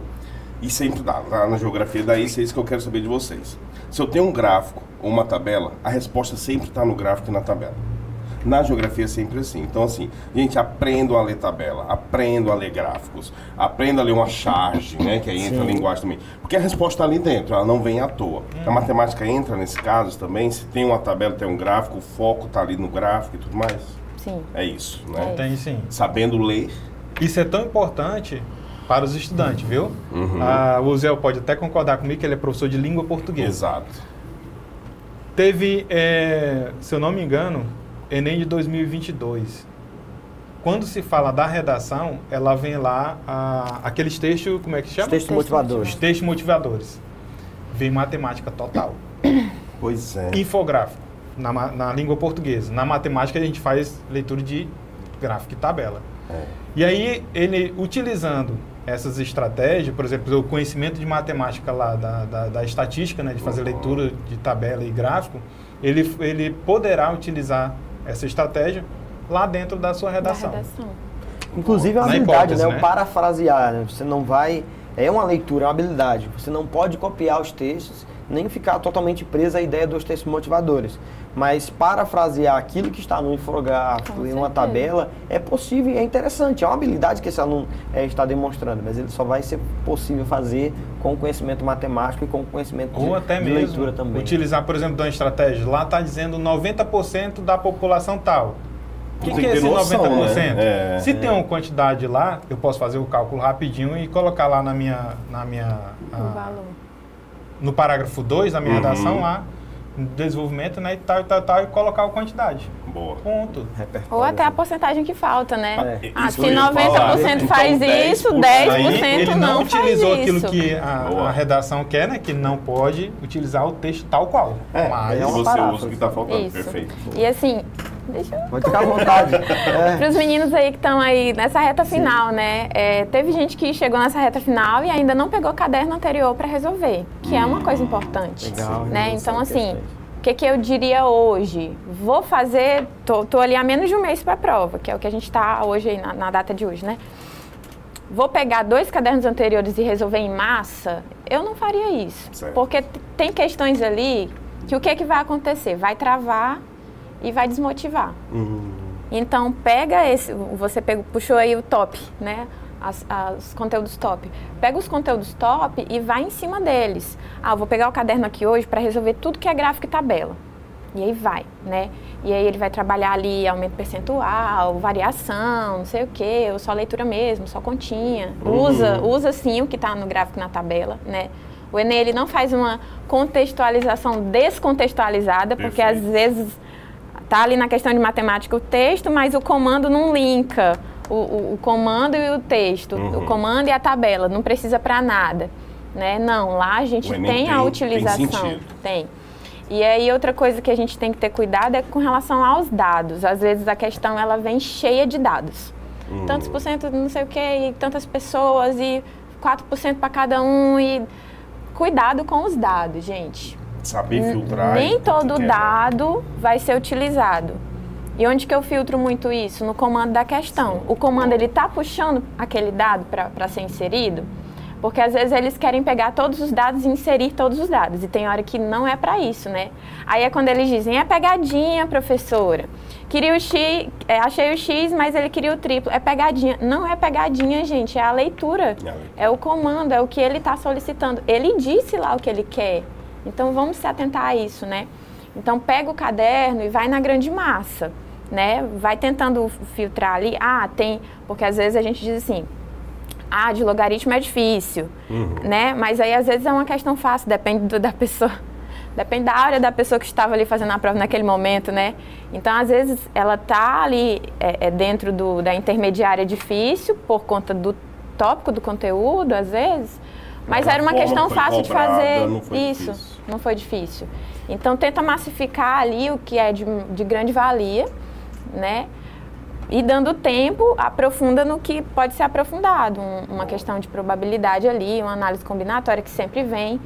e sempre dá na geografia, daí isso é isso que eu quero saber de vocês. Se eu tenho um gráfico ou uma tabela, a resposta sempre está no gráfico e na tabela. Na geografia é sempre assim. Então, assim, gente, aprendam a ler tabela, aprendam a ler gráficos, aprendam a ler uma charge, né, que aí entra a linguagem também. Porque a resposta está ali dentro, ela não vem à toa. A matemática entra nesse caso também, se tem uma tabela, tem um gráfico, o foco está ali no gráfico e tudo mais. Sim. É isso, né? Tem sim. Sabendo ler. Isso é tão importante para os estudantes, viu? O Zé pode até concordar comigo que ele é professor de língua portuguesa. Exato. Teve, se eu não me engano, Enem de 2022. Quando se fala da redação, ela vem lá, aqueles textos, como é que se chama? Os textos motivadores. Os textos motivadores. Vem matemática total. Pois é. Infográfico. Na língua portuguesa. Na matemática a gente faz leitura de gráfico e tabela. E aí, ele utilizando essas estratégias, por exemplo, o conhecimento de matemática lá, da estatística, né, de fazer leitura de tabela e gráfico, ele poderá utilizar essa estratégia lá dentro da sua redação. Inclusive é uma habilidade, né? O parafrasear, né? Você não vai... É uma leitura, é uma habilidade. Você não pode copiar os textos, nem ficar totalmente preso à ideia dos textos motivadores. Mas parafrasear aquilo que está no infográfico, em uma tabela, é possível e é interessante. É uma habilidade que esse aluno está demonstrando, mas ele só vai ser possível fazer com conhecimento matemático e com conhecimento ou até de mesmo leitura também. Utilizar, por exemplo, uma estratégia. Lá está dizendo 90% da população tal. O que é esse noção, 90%? Né? Se tem uma quantidade lá, eu posso fazer o cálculo rapidinho e colocar lá no parágrafo 2 da minha redação lá, desenvolvimento, né, e tal, e colocar a quantidade. Boa. Ponto. Ou até a porcentagem que falta, né? Isso Se eu ia 90% falar. faz Então, isso, 10% Aí, ele não utilizou faz aquilo isso. que a redação quer, né? Que não pode utilizar o texto tal qual. Mas E você paráfrase. usa o que está faltando. Isso. Perfeito. E assim, deixa eu... Pode ficar à vontade. Para os meninos aí que estão aí nessa reta final, né? Teve gente que chegou nessa reta final e ainda não pegou o caderno anterior para resolver, que é uma coisa importante. Legal, né? Então, assim, o que eu diria hoje? Vou fazer, tô ali há menos de um mês para a prova, que é o que a gente está hoje aí, na data de hoje, né? Vou pegar 2 cadernos anteriores e resolver em massa? Eu não faria isso. Certo. Porque tem questões ali que o que vai acontecer? Vai travar e vai desmotivar. Então, pega esse, você puxou aí o top, né? Os conteúdos top. Pega os conteúdos top e vai em cima deles. Eu vou pegar o caderno aqui hoje para resolver tudo que é gráfico e tabela. E aí vai, né? E aí ele vai trabalhar ali aumento percentual, variação, não sei o quê, ou só leitura mesmo, só continha. Usa sim o que está no gráfico e na tabela, né? O Enem, ele não faz uma contextualização descontextualizada, porque às vezes tá ali na questão de matemática o texto, mas o comando não linka o comando e o texto, o comando e a tabela, não precisa para nada, né? Não, lá a gente tem a utilização. Tem. E aí outra coisa que a gente tem que ter cuidado é com relação aos dados. Às vezes a questão ela vem cheia de dados. Tantos por cento não sei o que, e tantas pessoas, e 4% para cada um, e cuidado com os dados, gente. Saber filtrar. Nem todo dado vai ser utilizado. E onde que eu filtro muito isso? No comando da questão. Sim. O comando, ele tá puxando aquele dado para ser inserido? Porque às vezes eles querem pegar todos os dados e inserir todos os dados. E tem hora que não é para isso, né? Aí é quando eles dizem, é pegadinha, professora. Queria o X, achei o X, mas ele queria o triplo. É pegadinha. Não é pegadinha, gente. É a leitura. É o comando, é o que ele está solicitando. Ele disse lá o que ele quer. Então vamos se atentar a isso, né? Então pega o caderno e vai na grande massa, né? Vai tentando filtrar ali. Tem... Porque às vezes a gente diz assim, de logaritmo é difícil, né? Mas aí às vezes é uma questão fácil, depende da pessoa, depende da área da pessoa que estava ali fazendo a prova naquele momento, né? Então às vezes ela tá ali dentro da intermediária difícil por conta do tópico do conteúdo, às vezes, mas era uma questão fácil de fazer. Isso, não foi difícil. Então tenta massificar ali o que é de grande valia, né? E dando tempo, aprofunda no que pode ser aprofundado. Uma questão de probabilidade ali, uma análise combinatória que sempre vem.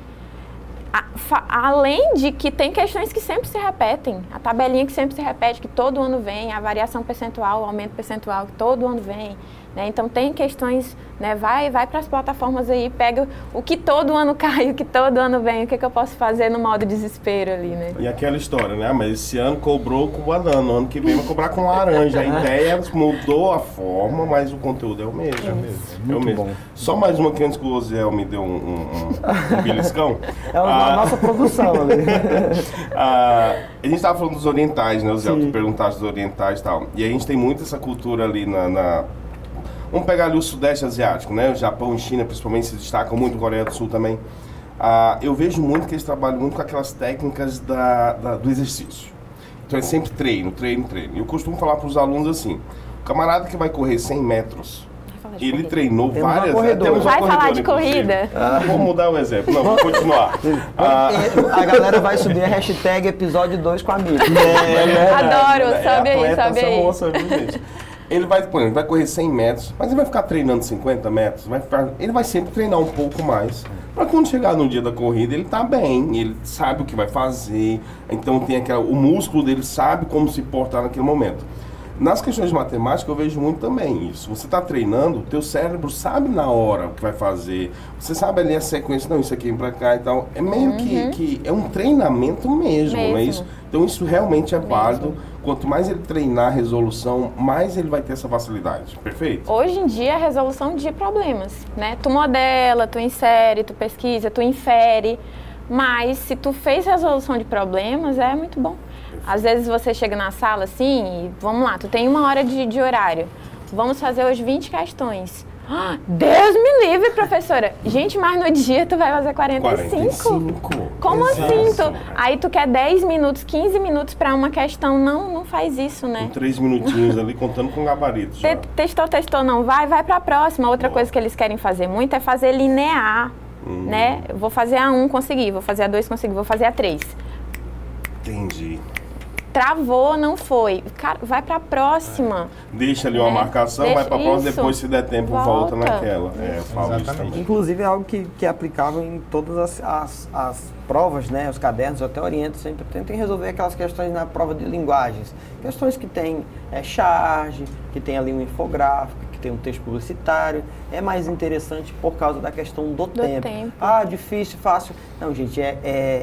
Além de que tem questões que sempre se repetem. A tabelinha que sempre se repete, que todo ano vem. A variação percentual, o aumento percentual, que todo ano vem. Né? Então tem questões, né? Vai para as plataformas aí, pega o que todo ano cai, o que todo ano vem, o que eu posso fazer no modo desespero ali, né? E aquela história, né? Mas esse ano cobrou com banana, no ano que vem vai cobrar com laranja. A ideia mudou a forma, mas o conteúdo é o mesmo. É o mesmo. Só mais uma que antes que o Oziel me deu um beliscão. É a nossa produção ali. A gente estava falando dos orientais, né, Oziel? Tu perguntaste dos orientais e tal. E a gente tem muito essa cultura ali Vamos pegar ali o Sudeste Asiático, né? O Japão e China, principalmente, se destacam muito, Coreia do Sul também. Eu vejo muito que eles trabalham muito com aquelas técnicas do exercício. Então é sempre treino. E eu costumo falar para os alunos assim, o camarada que vai correr 100 metros, ele treinou várias vezes. Vai falar de corrida? Vou mudar o exemplo. Não, vou continuar. A galera vai subir a hashtag episódio 2 com a Miriam. Adoro, sobe aí. Moça, viu, gente? Ele vai correr 100 metros, mas ele vai ficar treinando 50 metros, ele vai sempre treinar um pouco mais, para quando chegar no dia da corrida ele tá bem, ele sabe o que vai fazer, então tem o músculo dele sabe como se portar naquele momento. Nas questões de matemática eu vejo muito também isso. Você está treinando, o teu cérebro sabe na hora o que vai fazer. Você sabe ali a sequência, não, isso aqui vem para cá e tal. É meio que é um treinamento mesmo, não é isso? Então isso realmente é válido. Quanto mais ele treinar a resolução, mais ele vai ter essa facilidade. Perfeito? Hoje em dia é a resolução de problemas, né? Tu modela, tu insere, tu pesquisa, tu infere. Mas se tu fez resolução de problemas, é muito bom. Às vezes você chega na sala assim e, vamos lá, tu tem 1 hora de horário. Vamos fazer hoje 20 questões. Deus me livre, professora. Gente, mas no dia tu vai fazer 45? Como assim? Aí tu quer 10 minutos, 15 minutos para uma questão. Não faz isso, né? Com 3 minutinhos ali, contando com gabarito. Testou, não vai para a próxima. Outra coisa que eles querem fazer muito é fazer linear, né? Eu vou fazer a 1, consegui. Vou fazer a 2, consegui. Vou fazer a 3. Entendi. Travou, não foi. Cara, vai pra próxima. Deixa ali uma marcação, vai pra próxima, depois se der tempo volta naquela. Eu falo isso também. Inclusive é algo que é aplicável em todas as provas, né? Os cadernos, eu até oriento sempre, tentem resolver aquelas questões na prova de linguagens. Questões que tem charge, que tem ali um infográfico, que tem um texto publicitário. É mais interessante por causa da questão do tempo. Difícil, fácil. Não, gente,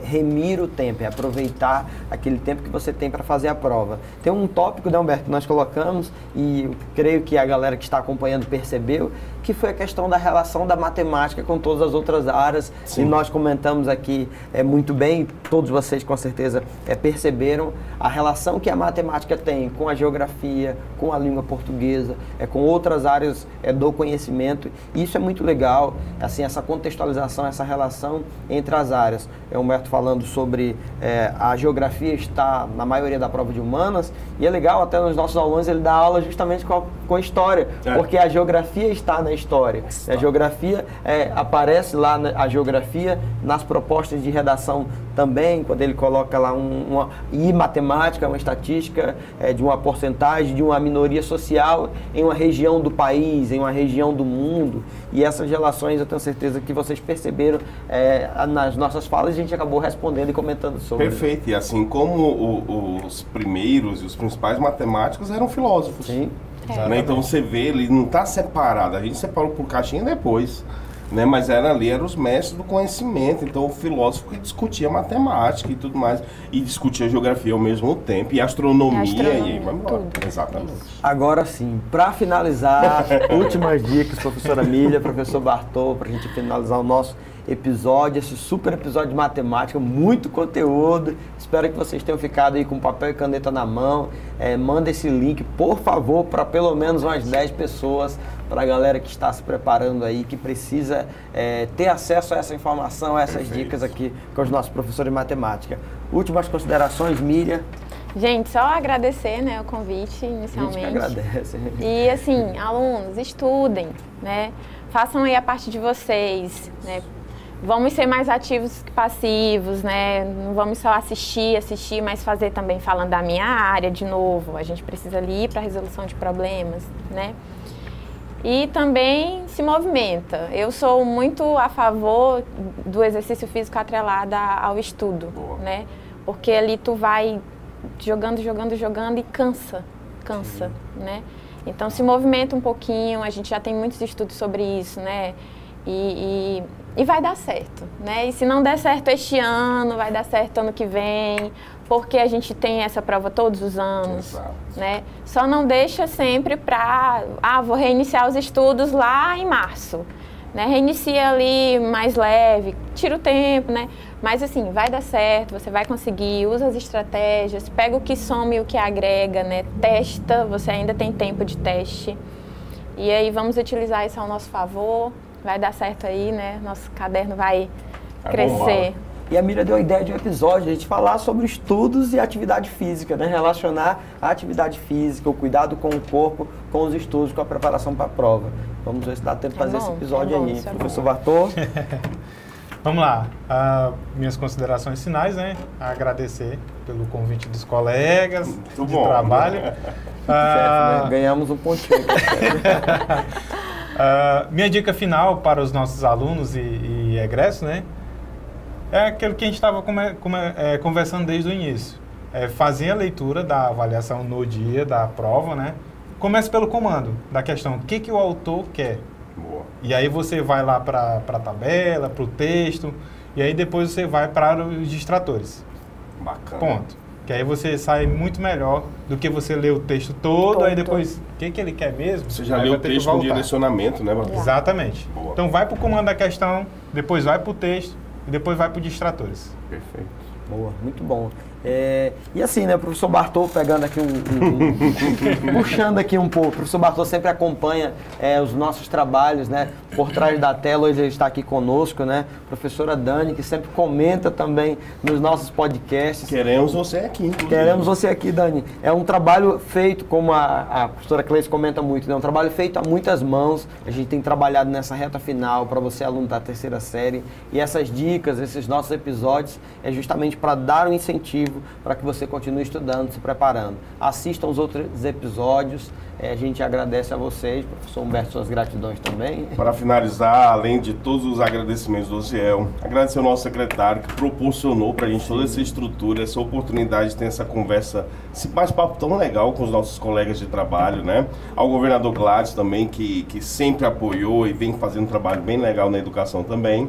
remir o tempo, é aproveitar aquele tempo que você tem para fazer a prova. Tem um tópico, né, Humberto, que nós colocamos, e eu creio que a galera que está acompanhando percebeu, que foi a questão da relação da matemática com todas as outras áreas. Sim. E nós comentamos aqui muito bem, todos vocês com certeza perceberam a relação que a matemática tem com a geografia, com a língua portuguesa, com outras áreas do conhecimento. E isso é muito legal, assim, essa contextualização, essa relação entre as áreas. O Humberto falando sobre a geografia está na maioria da prova de humanas, e é legal até nos nossos alunos ele dá aula justamente com a história, porque a geografia está na história. A geografia aparece lá, a geografia nas propostas de redação também, quando ele coloca lá e matemática, uma estatística de uma porcentagem de uma minoria social em uma região do país, em uma região do mundo. E essas relações eu tenho certeza que vocês perceberam nas nossas falas, e a gente acabou respondendo e comentando sobre. Perfeito. E assim como os primeiros e os principais matemáticos eram filósofos. Sim. Né? Então você vê, ele não está separado. A gente separou por caixinha depois. Né? Mas eram os mestres do conhecimento. Então o filósofo que discutia matemática e tudo mais. E discutia geografia ao mesmo tempo. E astronomia. E aí vai embora. Exatamente. Agora sim, para finalizar, últimas dicas, professora Mília, professor Bartô, para a gente finalizar o nosso episódio, esse super episódio de matemática, muito conteúdo. Espero que vocês tenham ficado aí com papel e caneta na mão. Manda esse link, por favor, para pelo menos umas 10 pessoas, para a galera que está se preparando aí, que precisa ter acesso a essa informação, a essas dicas aqui com os nossos professores de matemática. Últimas considerações, Miriam? Gente, só agradecer, né, o convite inicialmente. A gente que agradece. E assim, alunos, estudem, né? Façam aí a parte de vocês, né? Vamos ser mais ativos que passivos, né? Não vamos só assistir, mas fazer também falando da minha área de novo. A gente precisa ali ir para a resolução de problemas, né? E também se movimenta. Eu sou muito a favor do exercício físico atrelado ao estudo, né? Porque ali tu vai jogando e cansa, né? Então se movimenta um pouquinho, a gente já tem muitos estudos sobre isso, né? E vai dar certo, né? E se não der certo este ano, vai dar certo ano que vem, porque a gente tem essa prova todos os anos, né? Só não deixa sempre para, vou reiniciar os estudos lá em março, né? Reinicia ali mais leve, tira o tempo, né? Mas assim, vai dar certo, você vai conseguir, usa as estratégias, pega o que soma e o que agrega, né? Testa, você ainda tem tempo de teste. E aí vamos utilizar isso ao nosso favor. Vai dar certo aí, né? Nosso caderno vai crescer. E a Miriam deu a ideia de um episódio, a gente falar sobre estudos e atividade física, né? Relacionar a atividade física, o cuidado com o corpo, com os estudos, com a preparação para a prova. Vamos ver se dá tempo de fazer esse episódio aí. Professor Bartô? Vamos lá. Minhas considerações finais, né? Agradecer pelo convite dos colegas de trabalho. Certo, né? Ganhamos um pontinho. Minha dica final para os nossos alunos e egressos, né? É aquilo que a gente estava conversando desde o início. Fazer a leitura da avaliação no dia da prova, né? Comece pelo comando da questão. O que o autor quer? Boa. E aí você vai lá para a tabela, para o texto, e aí depois você vai para os distratores. Bacana. Ponto. Que aí você sai muito melhor do que você ler o texto todo, aí depois, o que ele quer mesmo? Você já leu o texto com direcionamento, né, Bartô? Exatamente. Boa. Então vai para o comando da questão, depois vai para o texto e depois vai para os distratores. Perfeito. Boa, muito bom. E assim, né, o professor Bartô, pegando aqui puxando aqui um pouco, o professor Bartô sempre acompanha os nossos trabalhos, né, por trás da tela. Hoje ele está aqui conosco, né, professora Dani, que sempre comenta também nos nossos podcasts. Queremos você aqui, inclusive. Queremos você aqui, Dani. É um trabalho feito, como a professora Cleice comenta muito, né, um trabalho feito a muitas mãos. A gente tem trabalhado nessa reta final para você, aluno da terceira série, e essas dicas, esses nossos episódios, é justamente para dar um incentivo para que você continue estudando, se preparando. Assistam os outros episódios. A gente agradece a vocês, professor Humberto, suas gratidões também. Para finalizar, além de todos os agradecimentos do Ociel, agradecer ao nosso secretário que proporcionou para a gente toda essa estrutura, essa oportunidade de ter essa conversa, esse bate-papo tão legal com os nossos colegas de trabalho, né? Ao governador Gladys também, que sempre apoiou e vem fazendo um trabalho bem legal na educação também.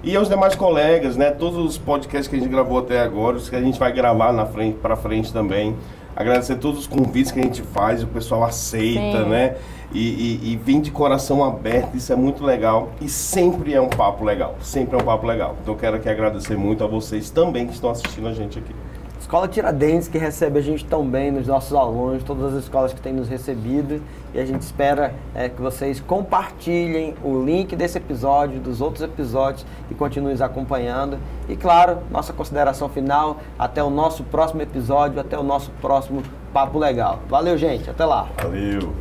E aos demais colegas, né? Todos os podcasts que a gente gravou até agora, os que a gente vai gravar para frente também. Agradecer todos os convites que a gente faz, o pessoal aceita, sim, né? E vem de coração aberto, isso é muito legal. E sempre é um papo legal, sempre é um papo legal. Então eu quero aqui agradecer muito a vocês também que estão assistindo a gente aqui. Escola Tiradentes, que recebe a gente tão bem, nos nossos alunos, todas as escolas que têm nos recebido, e a gente espera que vocês compartilhem o link desse episódio, dos outros episódios, e continuem nos acompanhando. E claro, nossa consideração final, até o nosso próximo episódio, até o nosso próximo Papo Legal. Valeu, gente, até lá. Valeu.